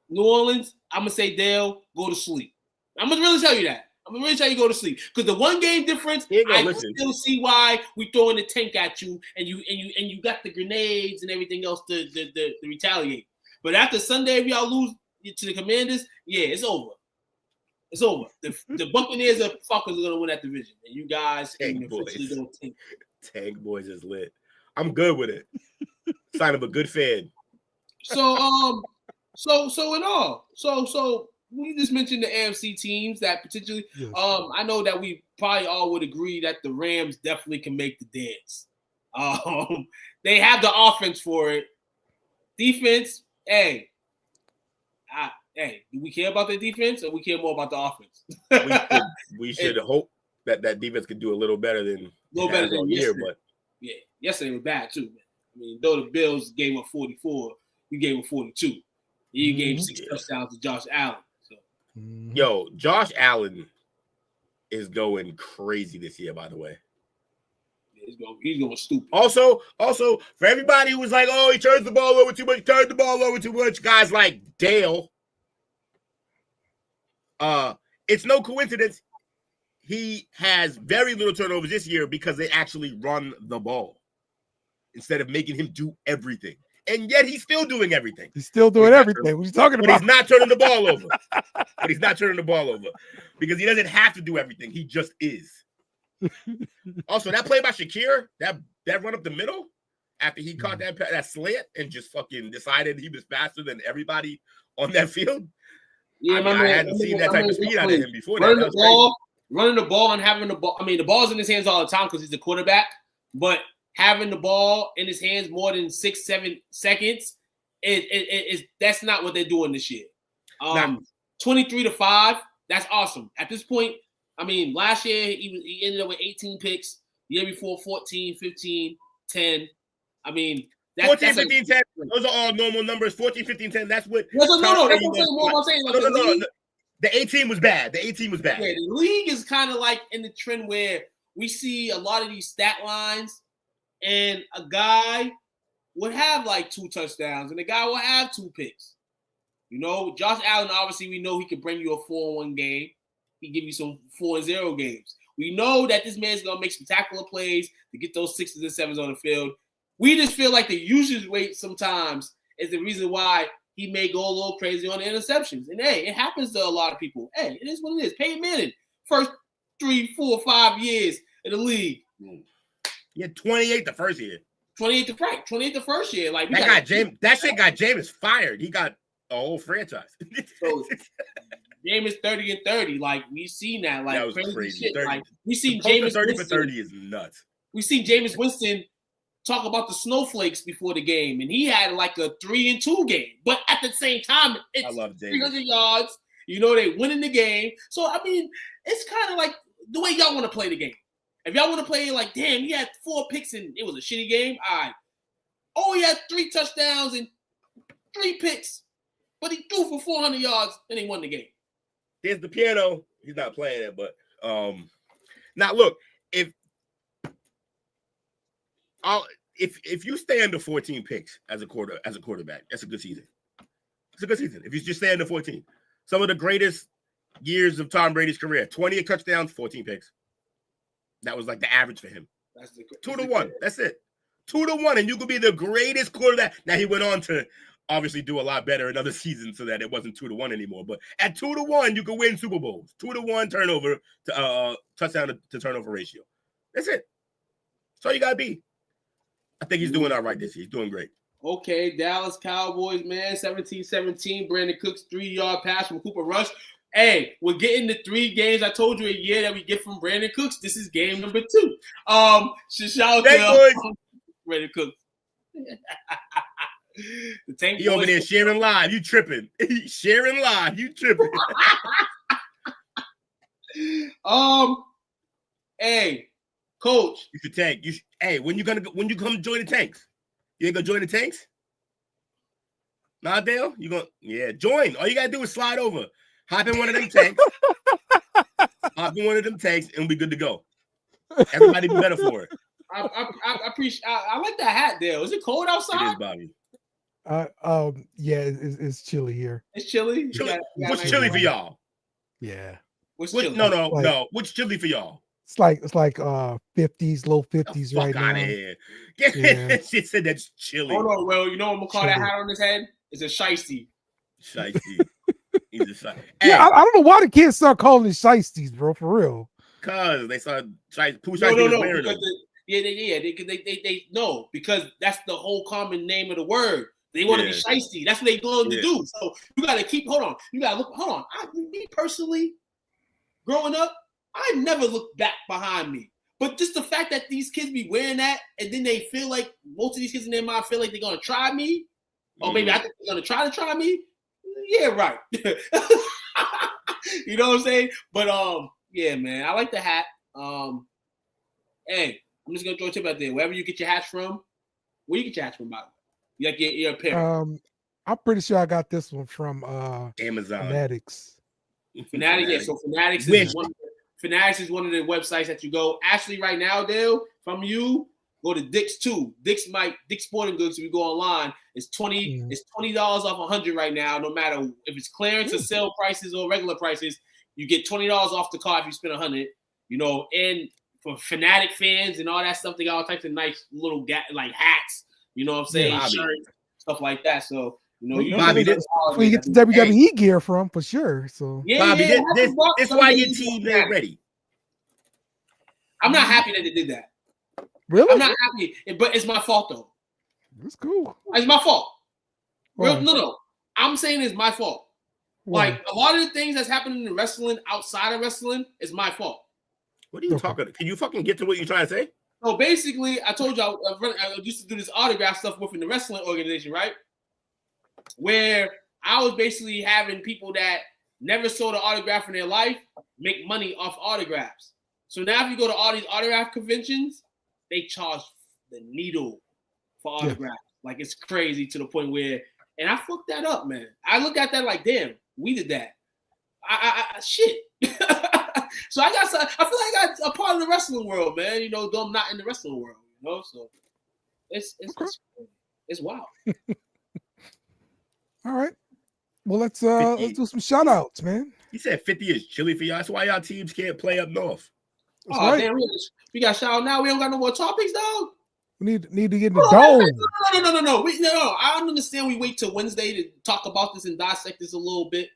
New Orleans, I'm gonna say Dale, go to sleep. I'm gonna really tell you that. I'm gonna tell you go to sleep because the 1 game difference, I can still see why we throwing the tank at you and you got the grenades and everything else to retaliate. But after Sunday, if y'all lose to the Commanders, yeah, it's over. It's over. The Buccaneers are fuckers gonna win that division, and you guys Tank Boys is lit. I'm good with it. Sign of a good fan. So in all, so we just mentioned the AFC teams that potentially. Yes. I know that we probably all would agree that the Rams definitely can make the dance. They have the offense for it. Defense, hey, do we care about the defense or we care more about the offense? we should hope that defense could do a little better than yesterday. Year, but yeah, yesterday was bad too, man. I mean, though the Bills gave up 44, you gave up 42. You gave 6 touchdowns to Josh Allen. So. Yo, Josh Allen is going crazy this year, by the way. He's going stupid. Also, for everybody who was like, oh, he turns the ball over too much, guys like Dale. It's no coincidence he has very little turnovers this year because they actually run the ball instead of making him do everything. And yet he's still doing everything. He's still doing everything. What are you talking about? But he's not turning the ball over. Because he doesn't have to do everything. He just is. Also, that play by Shakir, that run up the middle after he caught that slant and just fucking decided he was faster than everybody on that field. Yeah, I hadn't seen that type of speed out of him before. Running the ball and having the ball. I mean, the ball's in his hands all the time because he's the quarterback, but having the ball in his hands more than 6-7 seconds is that's not what they're doing this year. 23-5, that's awesome. At this point, I mean, last year he ended up with 18 picks. The year before, 14, 15, 10. I mean, 14, 15, 10. Those are all normal numbers. 14, 15, 10. That's what. No. That's what I'm saying. Like, no. The 18 was bad. Yeah, the league is kind of like in the trend where we see a lot of these stat lines, and a guy would have like 2 touchdowns, and the guy will have 2 picks. You know, Josh Allen, obviously, we know he can bring you a 4-1 game. He give you some 4-0 games. We know that this man's going to make spectacular plays to get those 6s and 7s on the field. We just feel like the usage rate sometimes is the reason why he may go a little crazy on the interceptions. And, hey, it happens to a lot of people. Hey, it is what it is. Peyton Manning, first 3, 4, 5 years in the league. He had 28 the first year. 28 the first year. Like that shit got Jameis fired. He got a whole franchise. So, Jameis 30 and 30. Like, we've seen that. Like, that was crazy. Shit. Like, we seen Jameis 30 for 30 is nuts. We seen Jameis Winston talk about the snowflakes before the game, and he had like a 3-2 game. But at the same time, it's I love 300 yards. You know, they winning the game. So, I mean, it's kind of like the way y'all want to play the game. If y'all want to play like, damn, he had 4 picks and it was a shitty game, all right. Oh, he had 3 touchdowns and 3 picks, but he threw for 400 yards and he won the game. There's the piano. He's not playing it, but now look, if you stay under 14 picks as a quarterback, that's a good season. It's a good season. If you just stay under 14. Some of the greatest years of Tom Brady's career, 20 touchdowns, 14 picks. That was like the average for him. 2-1. That's it. 2-1, and you could be the greatest quarterback. Now he went on to obviously do a lot better in other seasons, so that it wasn't 2-1 anymore. But at 2-1, you could win Super Bowls. 2-1 turnover to touchdown to turnover ratio. That's it. That's all you gotta be. I think he's doing all right this year. He's doing great. Okay, Dallas Cowboys, man, 17-17. Brandon Cooks 3-yard pass from Cooper Rush. Hey, we're getting the 3 games I told you a year that we get from Brandon Cooks. This is game number 2. Shout out to Brandon Cooks. The Tank he over there sharing live. You tripping. Sharing live. You tripping. Hey, coach. You should tank. Hey, when you come join the tanks? You ain't gonna join the tanks? Nah, Dale? Join. All you gotta do is slide over. Hop in one of them tanks. And be good to go. Everybody be better for it. I appreciate. I like that hat, Dale. Is it cold outside? It is, Bobby. Yeah, it's chilly here. It's chilly. What's chilly for y'all? Yeah. What's What, chili? no. What's chili for y'all? It's like 50s, low 50s Fuck right out now. of here. Yeah. She said that's chili. Hold on, well, you know what I'm gonna call that Chili. hat on his head? It's a shiesty. Shiesty. He's a shiesty. Yeah, I don't know why the kids start calling it shiesties, bro. For real. Cause they saw Pooh No, Shiesty was wearing because them. they know, because that's the whole common name of the word. They want to be shiesty. That's what they going to do. So you got to keep. Hold on. You got to look. Hold on. Me personally, growing up, I never looked back behind me. But just the fact that these kids be wearing that, and then they feel like most of these kids in their mind feel like they're gonna try me, or maybe I think they're gonna try me. Yeah, right. You know what I'm saying? But yeah, man, I like the hat. Hey, I'm just gonna throw a tip out there. Wherever you get your hats from, where you get your hats from, by the way? You like your apparel. I'm pretty sure I got this one from Amazon. Fanatics. Fanatics, yeah. So Fanatics is one of the websites that you go. Actually, right now, Dale, from you, go to Dick's too. Dick's Sporting Goods. If you go online, it's $20 off 100 right now. No matter if it's clearance or sale prices or regular prices, you get $20 off the car if you spend 100. You know, and for Fanatic fans and all that stuff, they got all types of nice little like hats. You know what I'm saying? Yeah, shirts, stuff like that. So you know, Bobby, that's where you get the WWE gear from, for sure. So Bobby, this why your team ain't ready. I'm not happy that they did that. Really? I'm not happy, but it's my fault though. It's cool. It's my fault. Why? No. I'm saying it's my fault. Why? Like a lot of the things that's happening in wrestling outside of wrestling is my fault. What are you talking? Can you fucking get to what you're trying to say? So basically, I told you I used to do this autograph stuff within the wrestling organization, right? Where I was basically having people that never sold an autograph in their life make money off autographs. So now if you go to all these autograph conventions, they charge the needle for autographs. Like it's crazy to the point where, and I fucked that up, man. I look at that like, damn, we did that. I shit. So I feel like I got a part of the wrestling world, man. You know, though I'm not in the wrestling world, you know. So it's wild. All right. Well, let's do some shout outs, man. You said 50 is chilly for y'all. That's why y'all teams can't play up north. That's right. Damn, we got shout out now. We don't got no more topics, dog. We need to get in the dome. No. I don't understand. We wait till Wednesday to talk about this and dissect this a little bit.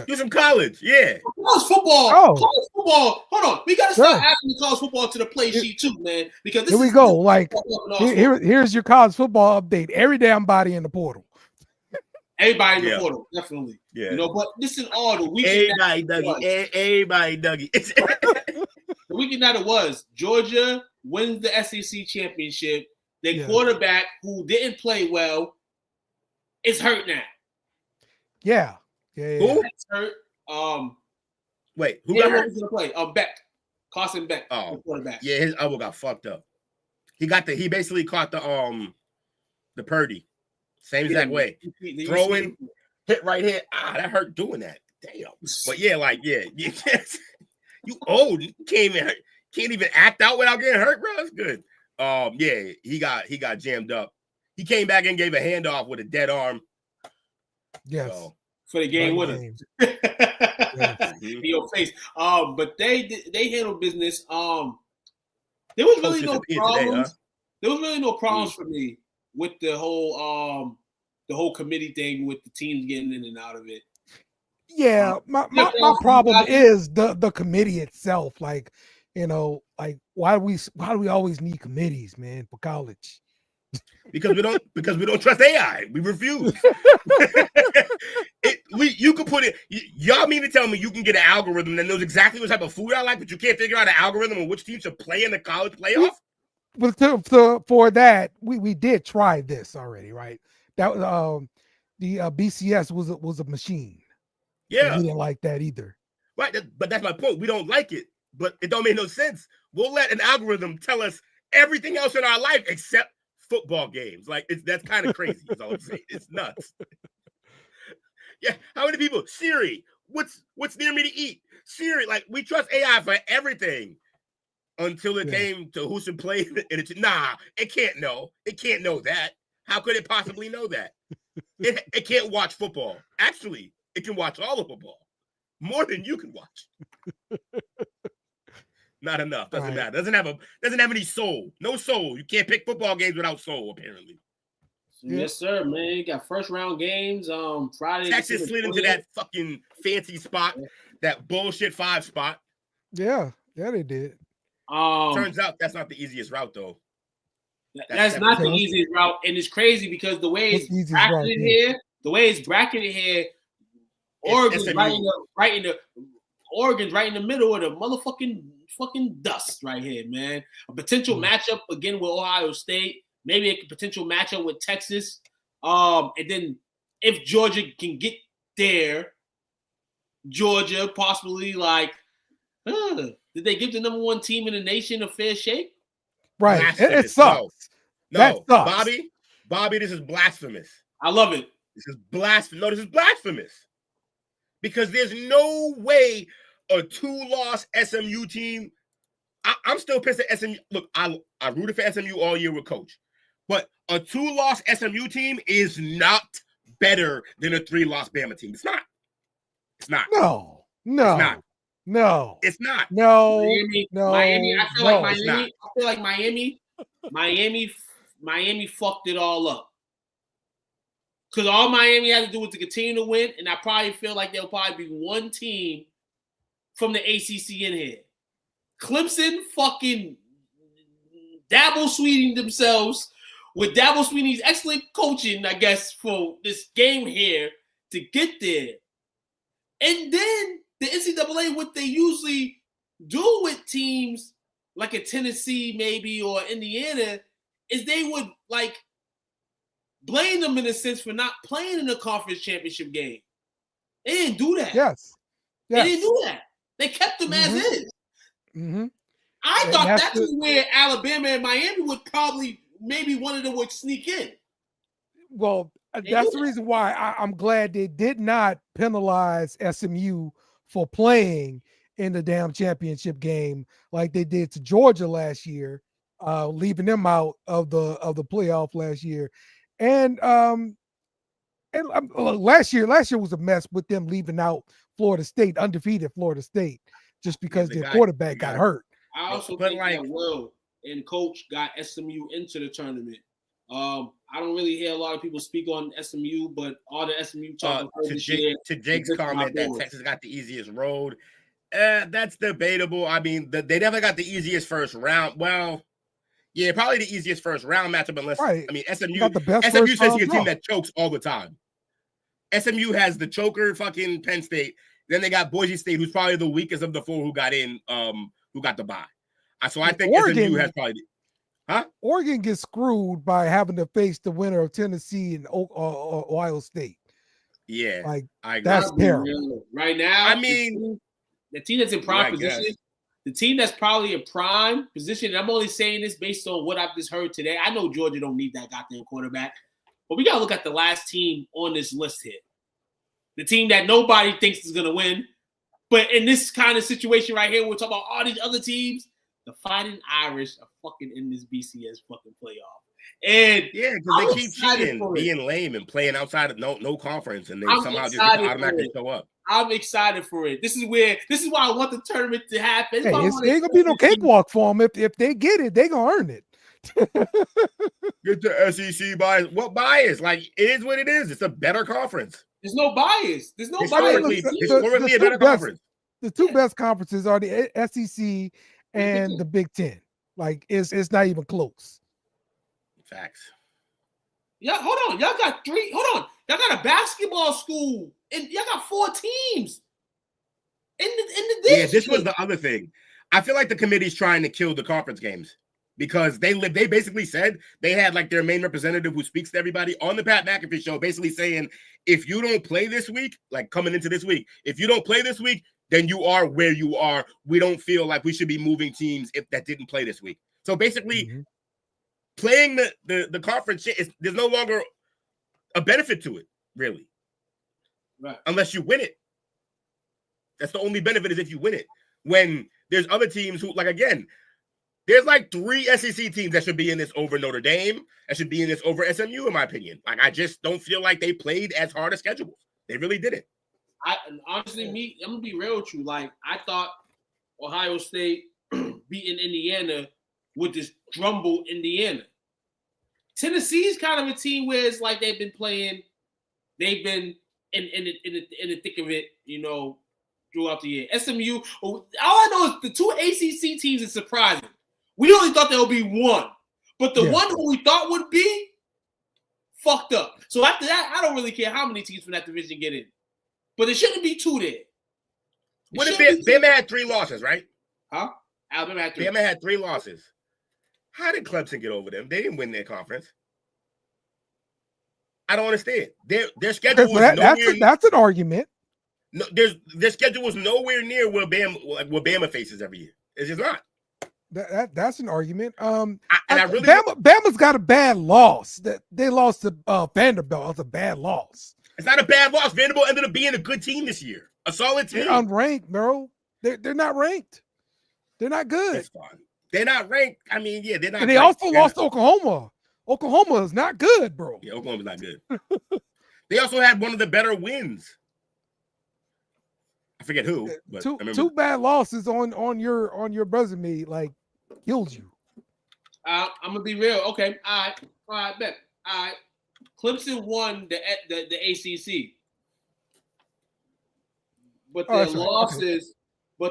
Do some college, yeah. College football. Oh. College football. Hold on. We got to start adding college football to the play sheet too, man. Because this here we go. Like here's your college football update. Every damn body in the portal. Everybody in the portal, definitely. Yeah. You know, but this is all the weekend. Everybody Dougie. The weekend that it was, Georgia wins the SEC championship. Their quarterback, who didn't play well, is hurt now. Yeah. Who? That's hurt. Wait, who got hurt? Gonna play? Beck. Carson Beck. Oh, quarterback. Yeah, his elbow got fucked up. He basically caught the Purdy. Same exact way. Throwing, hit right here. That hurt doing that. Damn. But you old. You can't even act out without getting hurt, bro. That's good. He got jammed up. He came back and gave a handoff with a dead arm. Yes. So, for the game winner. In your face. But they handled business. There was really no problems. There was really no problems for me with the whole committee thing with the teams getting in and out of it. Yeah, my problem is the committee itself. Like, you know, like why do we always need committees, man, for college? Because we don't trust AI. We refuse. You can put it. Y'all mean to tell me you can get an algorithm that knows exactly what type of food I like, but you can't figure out an algorithm on which team should play in the college playoff? But for that, we did try this already, right? That the BCS was a machine. Yeah, we didn't like that either. Right, but that's my point. We don't like it, but it don't make no sense. We'll let an algorithm tell us everything else in our life except football games. Like that's kind of crazy. Is all I'm saying. It's nuts. Yeah, how many people? Siri, what's near me to eat? Siri, like we trust AI for everything until it came to who should play. And it can't know. It can't know that. How could it possibly know that? It can't watch football. Actually, it can watch all of football. More than you can watch. Not enough. Doesn't Right. matter. Doesn't have any soul. No soul. You can't pick football games without soul, apparently. Yeah. Yes, sir, man. You got first round games. Friday. Texas slid into that fucking fancy spot, that bullshit 5 spot. Yeah, they did. Turns out that's not the easiest route, though. That's not the easiest route, and it's crazy because the way it's bracketed here, Oregon's Oregon's right in the middle of the motherfucking dust right here, man. A potential matchup again with Ohio State, maybe a potential matchup with Texas. And then if Georgia can get there, Georgia possibly did they give the number 1 team in the nation a fair shake? Right. It sucks. No, Bobby, this is blasphemous. I love it. This is blasphemous. No, this is blasphemous. Because there's no way a 2-loss SMU team. I'm still pissed at SMU. Look, I rooted for SMU all year with Coach. But a 2-loss SMU team is not better than a 3-loss Bama team. It's not. It's not. No. It's not. No. It's not. No. Miami. I feel like Miami fucked it all up. Because all Miami had to do was to continue to win, and I probably feel like there'll probably be one team from the ACC in here. Clemson fucking dabble sweeting themselves with Dabble Sweeney's excellent coaching, I guess, for this game here to get there. And then the NCAA, what they usually do with teams like a Tennessee maybe or Indiana, is they would blame them in a sense for not playing in the conference championship game. They didn't do that. Yes. They didn't do that. They kept them as is. Mm-hmm. I thought that's where Alabama and Miami would probably, maybe one of them would sneak in. Well, that's the reason why I'm glad they did not penalize SMU for playing in the damn championship game like they did to Georgia last year, leaving them out of the playoff last year. And last year was a mess with them leaving out Florida State, undefeated Florida State, just because their quarterback got hurt. I also think that Will and Coach got SMU into the tournament. I don't really hear a lot of people speak on SMU, but all the SMU talk to Jake's comment that Texas got the easiest road, that's debatable. I mean, they definitely got the easiest first round. Well, yeah, probably the easiest first round matchup, unless I mean SMU is facing a team that chokes all the time. SMU has the choker, fucking Penn State. Then they got Boise State, who's probably the weakest of the 4 who got in, who got the bye. So I think SMU has probably. Oregon gets screwed by having to face the winner of Tennessee and Ohio State. Yeah, I agree. That's terrible. Right now, I mean, the team that's in prime position, the team that's probably in prime position, and I'm only saying this based on what I've just heard today. I know Georgia don't need that goddamn quarterback, but we got to look at the last team on this list here. The team that nobody thinks is going to win. But in this kind of situation right here, we're talking about all these other teams. The Fighting Irish are fucking in this BCS fucking playoff. And yeah, because they keep cheating, being lame and playing outside of no conference, and they somehow just automatically show up. I'm excited for it. This is why I want the tournament to happen. Hey, ain't gonna be no cakewalk for them. If they get it, they gonna earn it. Get the SEC bias. What bias? Like, it is what it is. It's a better conference. There's no bias. There's no bias. Historically a better conference. The two best conferences are the SEC and the Big Ten. Like, it's not even close. Facts. Yeah, hold on. Y'all got three. Hold on. Y'all got a basketball school, and y'all got 4 teams in the district. Yeah, this was the other thing. I feel like the committee's trying to kill the conference games because they basically said they had like their main representative who speaks to everybody on the Pat McAfee show, basically saying, if you don't play this week, like coming into this week, if you don't play this week, then you are where you are. We don't feel like we should be moving teams if that didn't play this week. So basically, playing the conference, there's no longer a benefit to it, really. Right. Unless you win it. That's the only benefit is if you win it. When there's other teams who, like, again, there's like 3 SEC teams that should be in this over Notre Dame, that should be in this over SMU, in my opinion. Like, I just don't feel like they played as hard a schedule. They really didn't. Honestly, I'm gonna be real with you. Like, I thought Ohio State beating Indiana would just drumble Indiana. Tennessee's kind of a team where it's like they've been playing, they've been in the thick of it, throughout the year. SMU, all I know is the two ACC teams is surprising. We only thought there would be one, but the one who we thought would be fucked up. So after that, I don't really care how many teams from that division get in, but there shouldn't be two there. Bama had 3 losses, right? Huh? Alabama had 3. Bama had 3 losses. How did Clemson get over them? They didn't win their conference. I don't understand. Their schedule was that's an argument. No, their schedule was nowhere near what Bama faces every year. It's just not. That's an argument. Bama's got a bad loss. That they lost to Vanderbilt. That's a bad loss. It's not a bad loss. Vanderbilt ended up being a good team this year. A solid team. They're unranked, bro. They're not ranked. They're not good. That's fine. They're not ranked. I mean, yeah, they're not. And they also lost to Oklahoma. Oklahoma is not good, bro. Yeah, Oklahoma's not good. They also had one of the better wins. I forget who, but two bad losses on your resume like killed you. I'm gonna be real. Okay, all right, bet. All right, Clemson won the ACC, but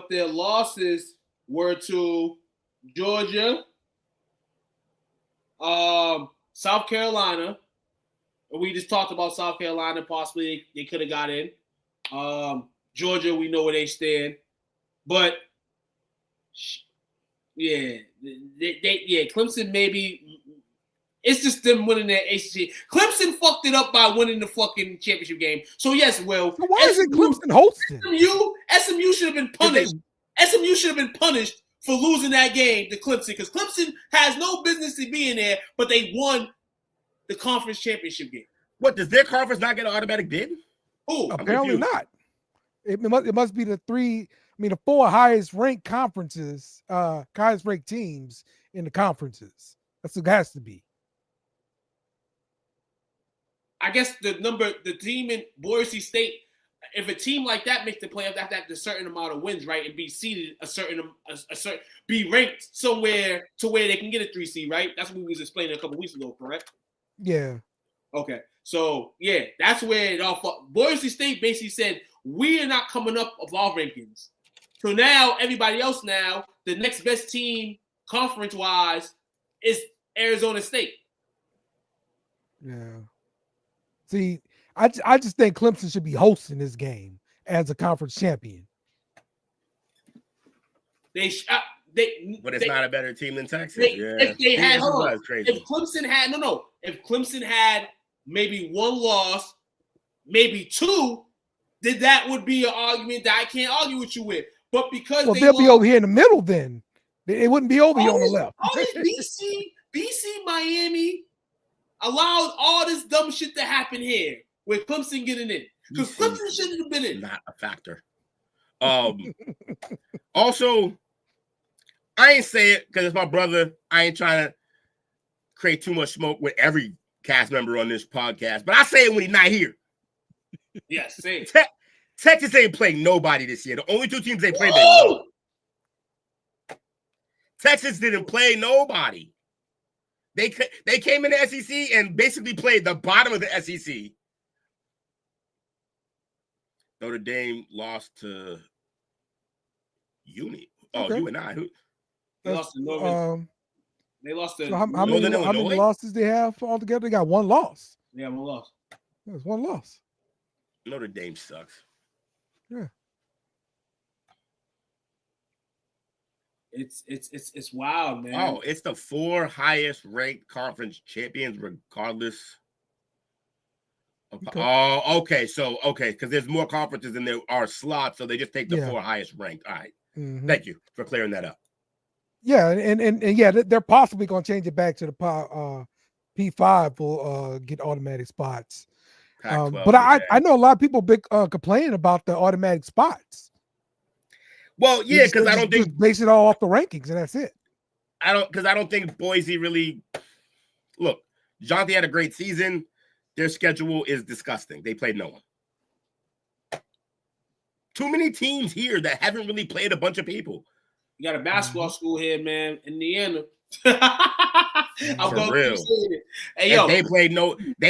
their losses were to Georgia, South Carolina. We just talked about South Carolina. Possibly they could have got in. Georgia, we know where they stand, but Clemson maybe it's just them winning their ACC. Clemson fucked it up by winning the fucking championship game. So yes, well, so why isn't Clemson hosting? SMU should have been punished. SMU should have been punished for losing that game to Clemson because Clemson has no business to be in there, but they won the conference championship game. What, does their conference not get an automatic bid? Oh, apparently not. It must be the 4 highest ranked conferences, highest ranked teams in the conferences. That's what it has to be. I guess the team in Boise State, if a team like that makes the playoffs, they have to have a certain amount of wins, right, and be seeded a certain be ranked somewhere to where they can get a 3 seed, right? That's what we was explaining a couple weeks ago, correct? Yeah. Okay. So yeah, that's where it all. Boise State basically said we are not coming up of our rankings. So now everybody else the next best team conference wise is Arizona State. Yeah. See, I just think Clemson should be hosting this game as a conference champion. But it's not a better team than Texas. If Clemson had maybe 1 loss, maybe 2, then that would be an argument that I can't argue with you with. But because they'll be over here in the middle, then it wouldn't be over here on the left. All this BC, Miami allowed all this dumb shit to happen here with Clemson getting in because Clemson shouldn't have been in. Not a factor. Also, I ain't say it because it's my brother. I ain't trying to create too much smoke with every cast member on this podcast, but I say it when he's not here. Yes, say it. Texas ain't playing nobody this year. The only 2 teams they played, they won. Texas didn't play nobody. They came in the SEC and basically played the bottom of the SEC. Notre Dame lost to Uni. UNI. They lost to Northern. They lost to. So how many losses they have altogether? They got 1 loss. Yeah, 1 loss. That's 1 loss. Notre Dame sucks. Yeah. It's wild, man. Oh, it's the 4 highest ranked conference champions, regardless. Okay. Oh, okay. So, because there's more conferences than there are slots, so they just take the 4 highest ranked. All right. Mm-hmm. Thank you for clearing that up. Yeah, and yeah, they're possibly going to change it back to the P5 will get automatic spots. But I know a lot of people big complaining about the automatic spots. Well, yeah, because I don't think base it all off the rankings and that's it. I don't think Boise really look. Jonathan had a great season. Their schedule is disgusting. They played no one. too many teams here that haven't really played a bunch of people. You got a basketball school here, man, Indiana. I'm going to keep saying it. Hey, yo, they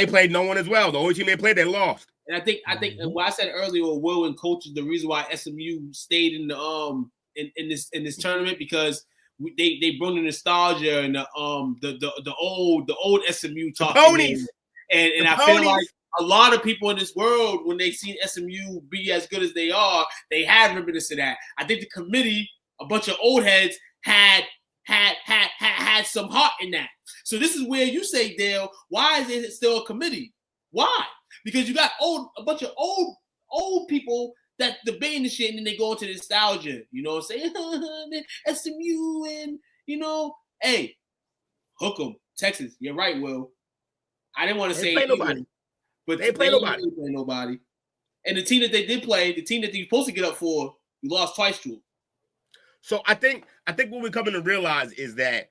played no one as well. The only team they played, they lost. And I think what I said earlier, Will and coaches, the reason why SMU stayed in the in this tournament because they brought the nostalgia and the old SMU talk. Ponies. And I feel like a lot of people in this world, when they seen SMU be as good as they are, they had reminiscence of that. I think the committee, a bunch of old heads, had some heart in that. So this is where you say, Dale, why is it still a committee? Why? Because you got a bunch of old people that debating the shit, and then they go into nostalgia. You know what I'm saying? SMU and, hey, hook 'em. Texas. You're right, Will. I didn't want to say nobody. But they play nobody. They play nobody. And the team that they did play, the team that you're supposed to get up for, you lost twice to. So I think what we're coming to realize is that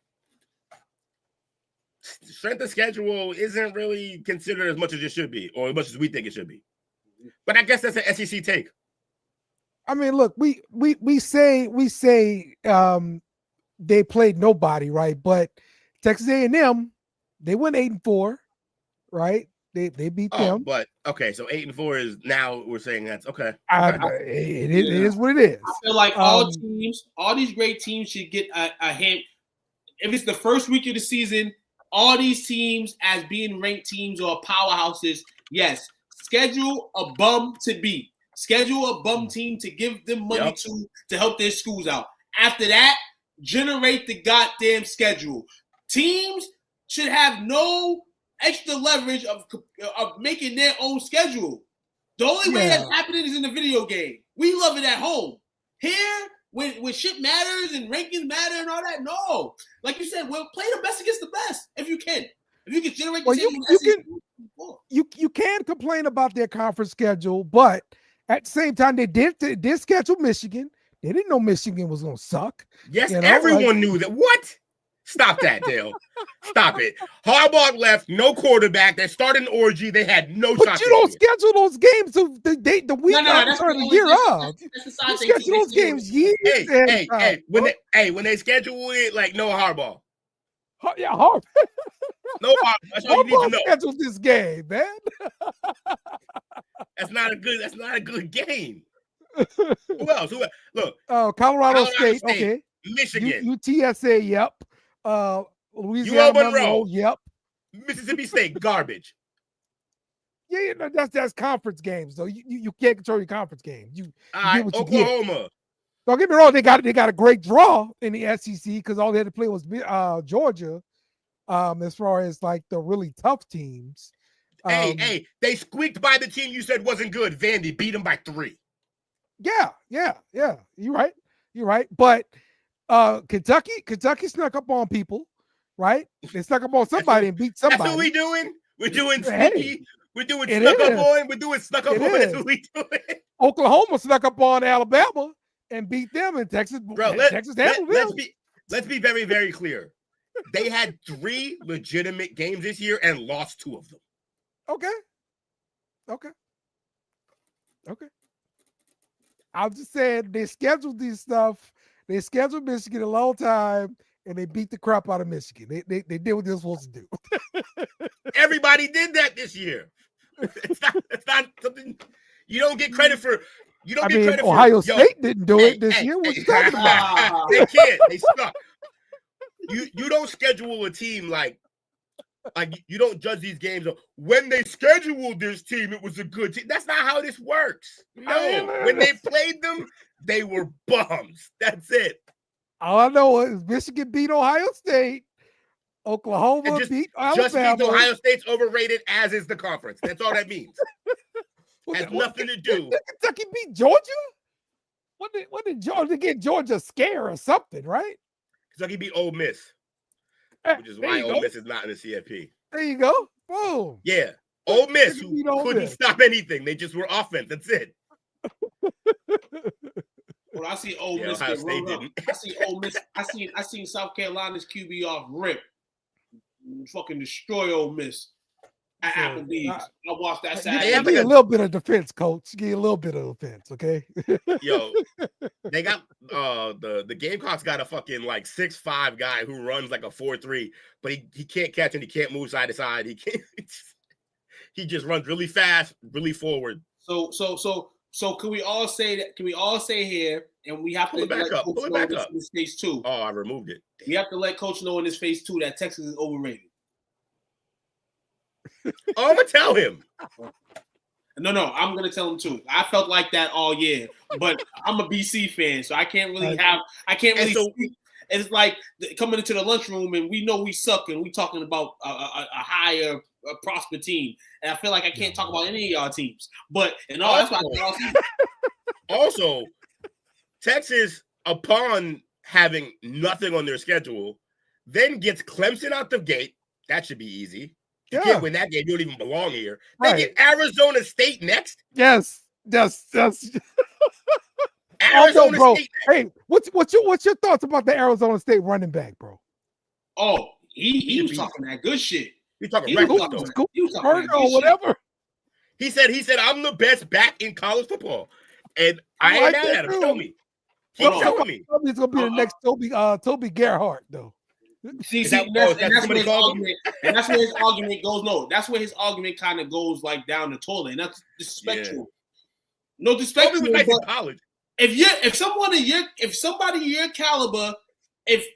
strength of schedule isn't really considered as much as it should be, or as much as we think it should be. But I guess that's an SEC take. I mean, look, we say they played nobody, right? But Texas A&M, they went 8-4, right? They beat them. But okay, so 8-4 is now we're saying that's okay. It is what it is. I feel like all these great teams should get a hint. If it's the first week of the season, all these teams as being ranked teams or powerhouses, yes, schedule a bum to beat. Schedule a bum team to give them money to help their schools out. After that, generate the goddamn schedule. Teams should have no extra leverage of making their own schedule. The only way that's happening is in the video game. We love it at home. Here, when shit matters and rankings matter and all that, no. Like you said, well, play the best against the best if you can. If you can generate the you can complain about their conference schedule, but at the same time, they did schedule Michigan. They didn't know Michigan was going to suck. Yes, everyone knew that. What? Stop that, Dale. Stop it. Harbaugh left, no quarterback. They started an orgy. They had no shot. But you don't schedule those games the week after the year up. You schedule those games years. Hey, when they schedule it, like no Harbaugh. Harbaugh. No Harbaugh. That's all you need to know. Scheduled this game, man. That's not a good game. Who else? Look. Colorado State. Okay. Michigan. UTSA. Yep. Louisiana Monroe. Yep. Mississippi State. Garbage. Yeah, that's conference games. So you can't control your conference games. You get what Oklahoma. You get. Don't get me wrong. They got a great draw in the SEC because all they had to play was Georgia. As far as like the really tough teams. Hey, they squeaked by the team you said wasn't good. Vandy beat them by 3. Yeah. You're right. But Kentucky snuck up on people, right? They snuck up on somebody and beat somebody. That's what we doing. We're doing sneaky. We're doing snuck up on. That's what we doing. Oklahoma snuck up on Alabama and beat them in Texas. Bro, Texas handled them. Let's be very, very clear. They had 3 legitimate games this year and lost 2 of them. Okay. I'm just saying they scheduled these stuff. They scheduled Michigan a long time, and they beat the crap out of Michigan. They did what they were supposed to do. Everybody did that this year. It's not something you don't get credit for. You don't get credit for. Ohio State didn't do it this year. What you talking about? They can't. They suck. You don't schedule a team like you don't judge these games when they scheduled this team, it was a good team. That's not how this works. No, when they played them, they were bums. That's it. All I know is Michigan beat Ohio State. Oklahoma beat Alabama. Just means Ohio State's overrated, as is the conference. That's all that means. Has nothing to do. Did Kentucky beat Georgia? What did Georgia get? Georgia scare or something, right? Kentucky beat Ole Miss, which is why Ole Miss is not in the CFP. There you go. Boom. Yeah. Ole Miss, who couldn't stop anything. They just were offense. That's it. Well, I see Ole Miss get run up. I see Ole Miss. I seen South Carolina's QB off rip. Fucking destroy Ole Miss. at Applebee's. I watched that Saturday. Give me a little bit of defense, coach. Give me a little bit of defense, okay? Yo, they got the Gamecocks got a fucking like 6'5" guy who runs like a 4.3, but he can't catch and he can't move side to side. He can't. He just runs really fast, really forward. So can we all say that? Can we all say here, and we have Pull to it back let up. Coach Pull it know back this up. in his face too. Oh, I removed it. We have to let Coach know in his face too that Texas is overrated. Oh, I'm gonna tell him. No, I'm gonna tell him too. I felt like that all year, but I'm a BC fan, so I can't really speak. It's like coming into the lunchroom and we know we suck and we talking about a higher prosper team, and I feel like I can't talk about any of y'all teams. But also, Texas, upon having nothing on their schedule, then gets Clemson out the gate. That should be easy. You can't win that game. You don't even belong here. They get Arizona State next. Yes. Arizona bro. State. Hey, what's your thoughts about the Arizona State running back, bro? Oh, he was talking that good shit. He's talking whatever. He said, I'm the best back in college football. And I ain't mad at him. Show me. Keep showing me. He's gonna be the next Toby Gerhardt, though. That's where his argument goes. No, that's where his argument kind of goes like down the toilet, and that's disrespectful. Yeah. No disrespect to him, but college. If somebody your caliber, if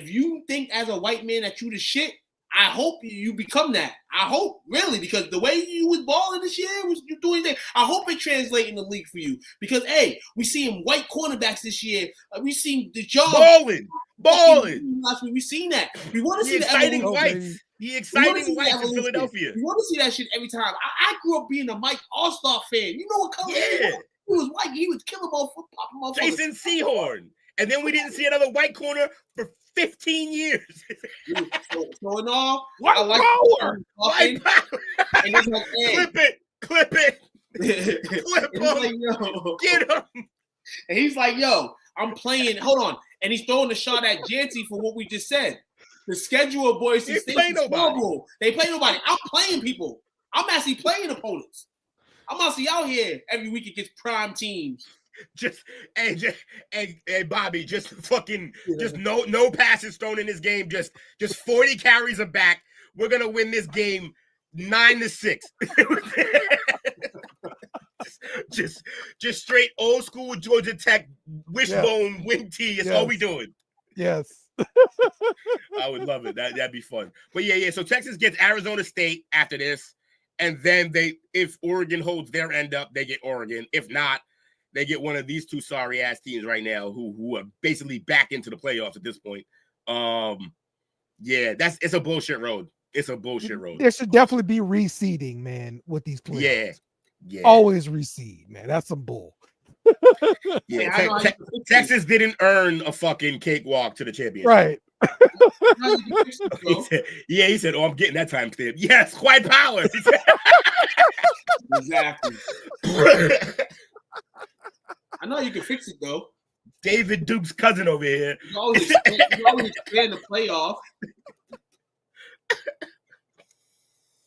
you think as a white man that you the shit, I hope you become that. I hope, really, because the way you was balling this year, you doing that. I hope it translates in the league for you. Because, hey, we seen white cornerbacks this year. We seen the job. Balling. Last week, we seen that. We want to see the exciting whites. The exciting whites in Philadelphia. We want to see that shit every time. I grew up being a Mike All-Star fan. You know what color he was? He was white. He was killing motherfuckers. Jason Sehorn. And then we didn't see another white corner for 15 years. So in all, white power. White power. And it's like, hey. Clip it. Clip him. Like, yo. Get him. And he's like, yo, I'm playing. Hold on. And he's throwing the shot at Janty for what we just said. The schedule of Boise State is horrible. They play nobody. I'm playing people. I'm actually playing opponents. I'm actually out here every week against prime teams. Just Bobby, just fucking, just no passes thrown in this game. Just 40 carries are back. We're gonna win this game 9-6. just straight old school Georgia Tech wishbone wing tee. That's all we doing. Yes. I would love it. That'd be fun. But yeah. So Texas gets Arizona State after this, and then if Oregon holds their end up, they get Oregon. If not, they get one of these two sorry ass teams right now who are basically back into the playoffs at this point. It's a bullshit road. It's a bullshit road. There should definitely be reseeding, man, with these playoffs. Yeah. Always reseed, man. That's some bull. Texas didn't earn a fucking cakewalk to the championship. Right. He said, "Oh, I'm getting that time stamp." Yes, white power. Exactly. I know you can fix it though. David Duke's cousin over here. You always expand the playoff.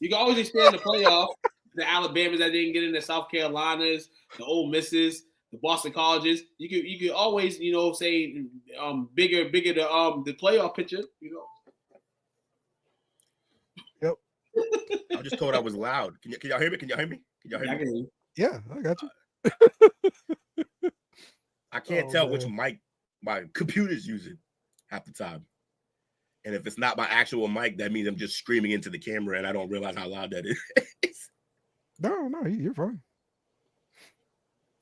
You can always expand the playoff. The Alabamas that didn't get in, the South Carolinas, the Ole Misses, the Boston Colleges. You could always, say bigger the playoff picture. Yep. I just told I was loud. Can y'all hear me? Can y'all hear me? I can hear you. Yeah, I got you. I can't tell which mic my computer's using half the time. And if it's not my actual mic, that means I'm just screaming into the camera and I don't realize how loud that is. No, you're fine.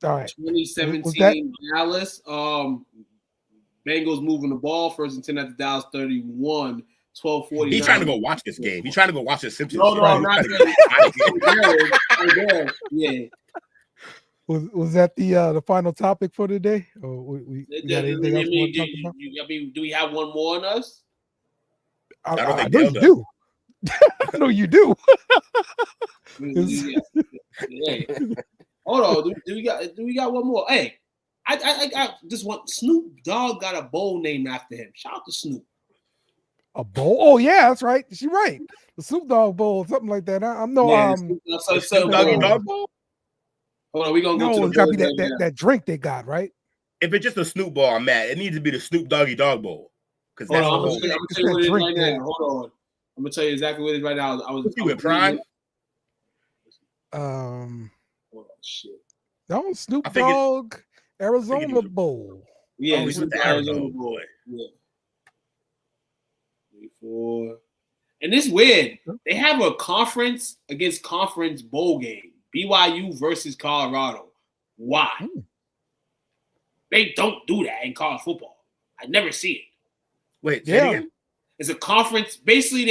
All right. 2017 Dallas. Bengals moving the ball. First and 10 at the Dallas 31. 12:49. He's trying to go watch this game. He's trying to go watch the Simpsons. No, I'm not. Yeah. Was that the final topic for today? Or we got anything else we want to talk about? Do we have one more on us? I know you do. I know you do. Yeah. Hold on. Do we got one more? Hey, I just want Snoop Dogg got a bowl named after him. Shout out to Snoop. A bowl? Oh yeah, that's right. She right. The Snoop Dogg Bowl, something like that. I'm no Snoop Doggy Dog Bowl? Hold on, we gonna go to no. the It's gotta be bowl that drink they got, right? If it's just a Snoop Bowl, I'm mad. It needs to be the Snoop Doggy Dog Bowl. Because that's Hold on, the I'm whole gonna thing. tell you what it is right now. Hold on. I'm gonna tell you exactly what it is right now. I was You with Prime? Oh shit. No, Snoop I figured- Dogg Arizona Bowl. Yeah, Oh, this he's is the the Arizona Arizona boy. Yeah. 3-4. And it's weird. They have a conference against conference bowl game. BYU versus Colorado. Why? They don't do that in college football. I never see it. Wait, say it again? It's a conference. Basically,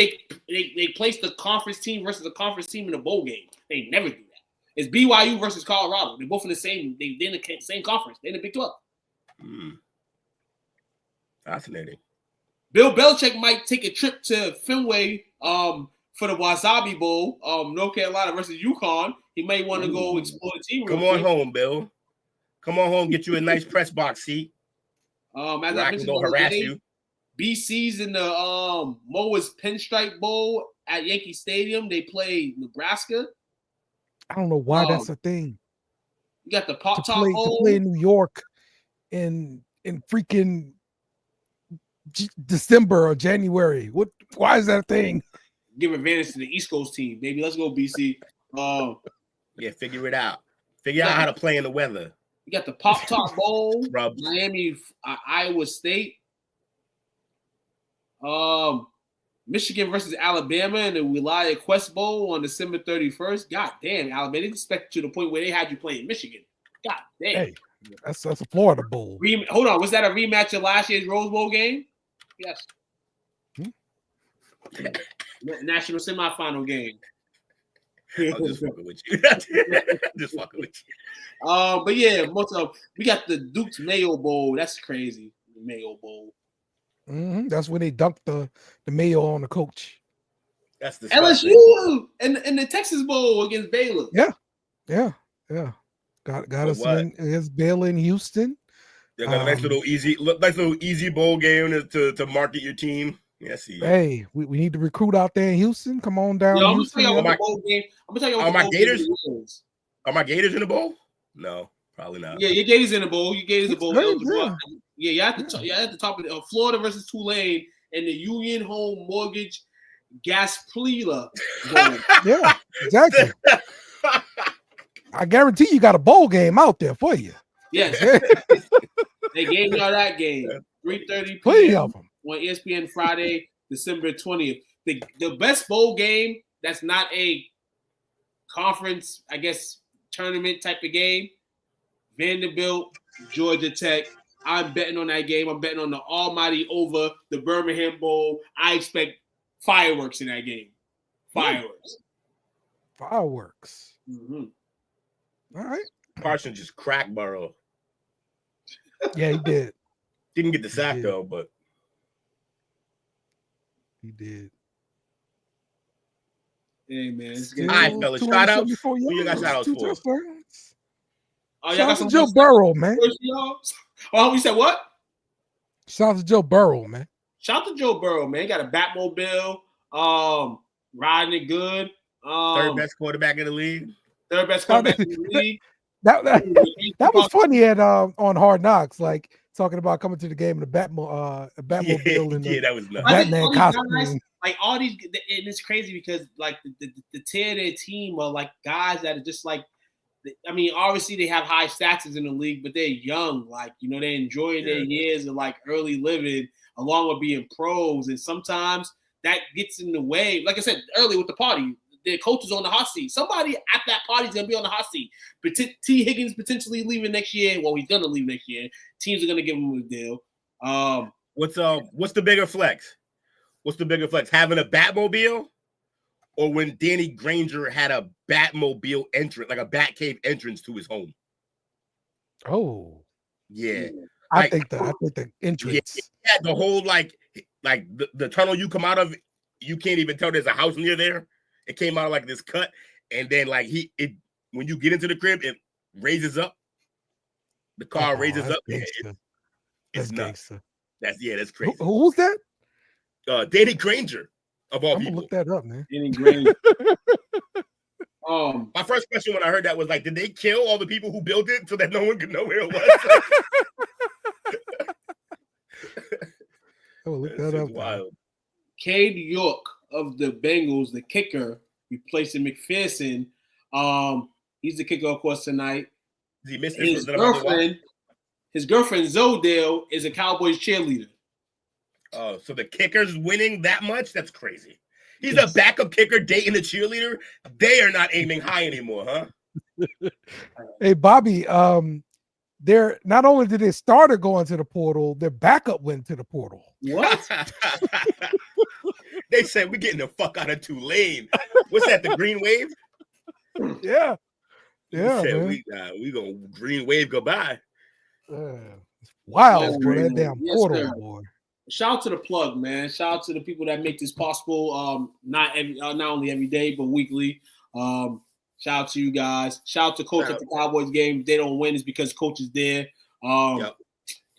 they place the conference team versus the conference team in a bowl game. They never do that. It's BYU versus Colorado. They're both in the same. They're in the same conference. They're in the Big 12. Fascinating. Bill Belichick might take a trip to Fenway for the Wasabi Bowl, North Carolina versus UConn. He may want to go explore the team. Come on home, Bill. Come on home. Get you a nice press box seat. As I I mentioned, don't harass you. BC's in the Moa's Pinstripe Bowl at Yankee Stadium. They play Nebraska. I don't know why that's a thing. You got the Pop Top to Bowl play in New York in freaking December or January. Why is that a thing? Give advantage to the East Coast team, baby. Let's go, BC. Yeah, figure it out. Figure out how to play in the weather. You got the Pop Top Bowl, Miami, Iowa State. Michigan versus Alabama in the Wilaya Quest Bowl on December 31st. God damn, Alabama. They expect you to the point where they had you playing Michigan. God damn. Hey, that's a Florida Bowl. Hold on. Was that a rematch of last year's Rose Bowl game? Yes. National semifinal game. I'm just fucking with you. Just fucking with you. But yeah, we got the Duke's Mayo Bowl. That's crazy. The Mayo Bowl. That's when they dunked the mayo on the coach. That's the LSU and the Texas Bowl against Baylor. Yeah. Got us against Baylor in Houston. They got a nice little easy bowl game to market your team. Yes, hey, we need to recruit out there in Houston. Come on down. I'm gonna tell you what the bowl game. I'm gonna tell you what my Gators is. Are my Gators in the bowl? No, probably not. Yeah, your Gators in the bowl. Your Gators in the bowl. Yeah, you at the top of the Florida versus Tulane and the Union Home Mortgage Gasparilla Bowl. Yeah, exactly. I guarantee you got a bowl game out there for you. Yes. They gave y'all that game. 3:30 p.m. on ESPN Friday, December 20th. The best bowl game that's not a conference, I guess, tournament type of game, Vanderbilt, Georgia Tech. I'm betting on that game. I'm betting on the almighty over the Birmingham Bowl. I expect fireworks in that game. Fireworks. Mm-hmm. All right. Carson just cracked Burrow. Yeah, he did. Didn't get the sack though, but he did. Hey man, all right, fellas. Shout outs. Who you got shout outs for? Shout out to Joe Burrow, man. Oh, we said what? Shout out to Joe Burrow, man. Shout out to Joe Burrow, man. He got a Batmobile, riding it good. Third best quarterback in the league. Third best quarterback in the league. That was funny at on Hard Knocks, like talking about coming to the game in a Batmobile and that was nuts. Batman costume. Like all these, and it's crazy because like the tier of their team are like guys that are just like, I mean, obviously they have high stats in the league, but they're young. Like, you know, they enjoy their years of like early living along with being pros. And sometimes that gets in the way. Like I said earlier with the party, the coach is on the hot seat. Somebody at that party is going to be on the hot seat. But T. Higgins potentially leaving next year. Well, he's going to leave next year. Teams are going to give him a deal. What's the bigger flex? What's the bigger flex? Having a Batmobile? Or when Danny Granger had a Batmobile entrance, like a Batcave entrance to his home. Oh, yeah. I think the entrance. Yeah, the whole like the tunnel you come out of, you can't even tell there's a house near there. It came out of like this cut, and then like when you get into the crib, it raises up. The car raises up. It's nuts. That's crazy. Who's that? Danny Granger of all I'm people. gonna look that up, man. Danny Granger. My first question when I heard that was like, did they kill all the people who built it so that no one could know where it was? I will look that up. Wild. Cade York of the Bengals, the kicker, replacing McPherson. He's the kicker, of course, tonight. He missed His girlfriend Zodale is a Cowboys cheerleader. Oh, so the kicker's winning that much? That's crazy. He's a backup kicker dating a cheerleader. They are not aiming high anymore, huh? Hey, Bobby, they're not only did their starter go into the portal, their backup went to the portal. What? They said we're getting the fuck out of Tulane. What's that? The Green Wave? Yeah, yeah. We gonna Green Wave goodbye. Wow, bro, that damn portal, sir. boy. Shout out to the plug, man. Shout out to the people that make this possible. Not only every day, but weekly. Shout out to you guys. Shout out to Coach at the Cowboys game. If they don't win, it's because Coach is there.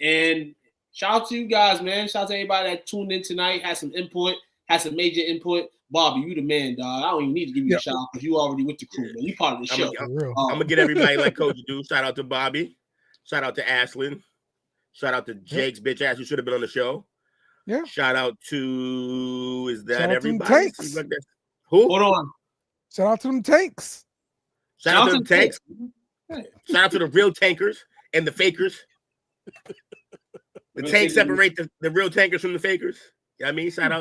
And shout out to you guys, man. Shout out to everybody that tuned in tonight, had some input, had some major input. Bobby, you the man, dog. I don't even need to give you a shout out because you already with the crew, man. You part of the show. I'm gonna get everybody like Coach do. Shout out to Bobby. Shout out to Ashlyn. Shout out to Jake's bitch ass who should have been on the show. Yeah. Shout out to Shout everybody? Like Who? Hold on. Shout out to them tanks. Shout out to the tanks. Shout out to the real tankers and the fakers. The tanks separate the real tankers from the fakers. You know what I mean? Shout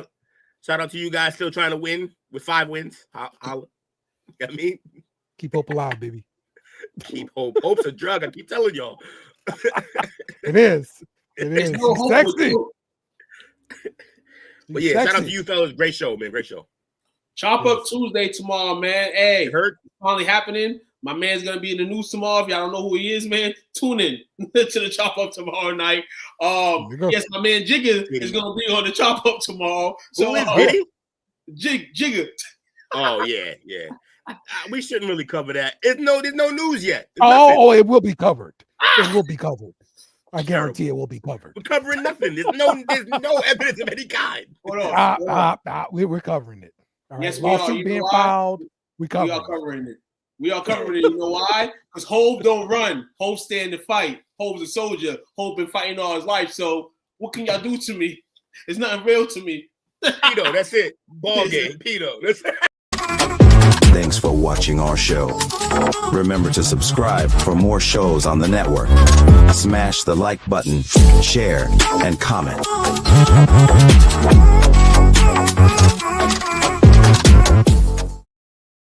out to you guys still trying to win with 5 wins. Holla. You know what I mean? Keep hope alive, baby. Keep hope. Hope's a drug. I keep telling y'all. It is. It is. No It's sexy. But yeah, shout out to you fellas. Great show, man. Great show. Chop Up Tuesday tomorrow, man. Hey, It's finally happening. My man's gonna be in the news tomorrow. If y'all don't know who he is, man, tune in to the Chop Up tomorrow night. Yes, my man Jigga is gonna be on the Chop Up tomorrow. So who is Jigga. Oh yeah. We shouldn't really cover that. There's no news yet. Oh, it will be covered. It will be covered. I guarantee it will be covered. We're covering nothing. There's no evidence of any kind. Hold on. We're covering it. All right. Yes, lawsuit being filed. We are covering it. We are covering it. You know why? Because Hove don't run. Hove stand to fight. Hove's a soldier. Hove been fighting all his life. So what can y'all do to me? It's nothing real to me. Pito, that's it. Ball game. Pito. That's it. Thanks for watching our show. Remember to subscribe for more shows on the network. Smash the like button, share, and comment.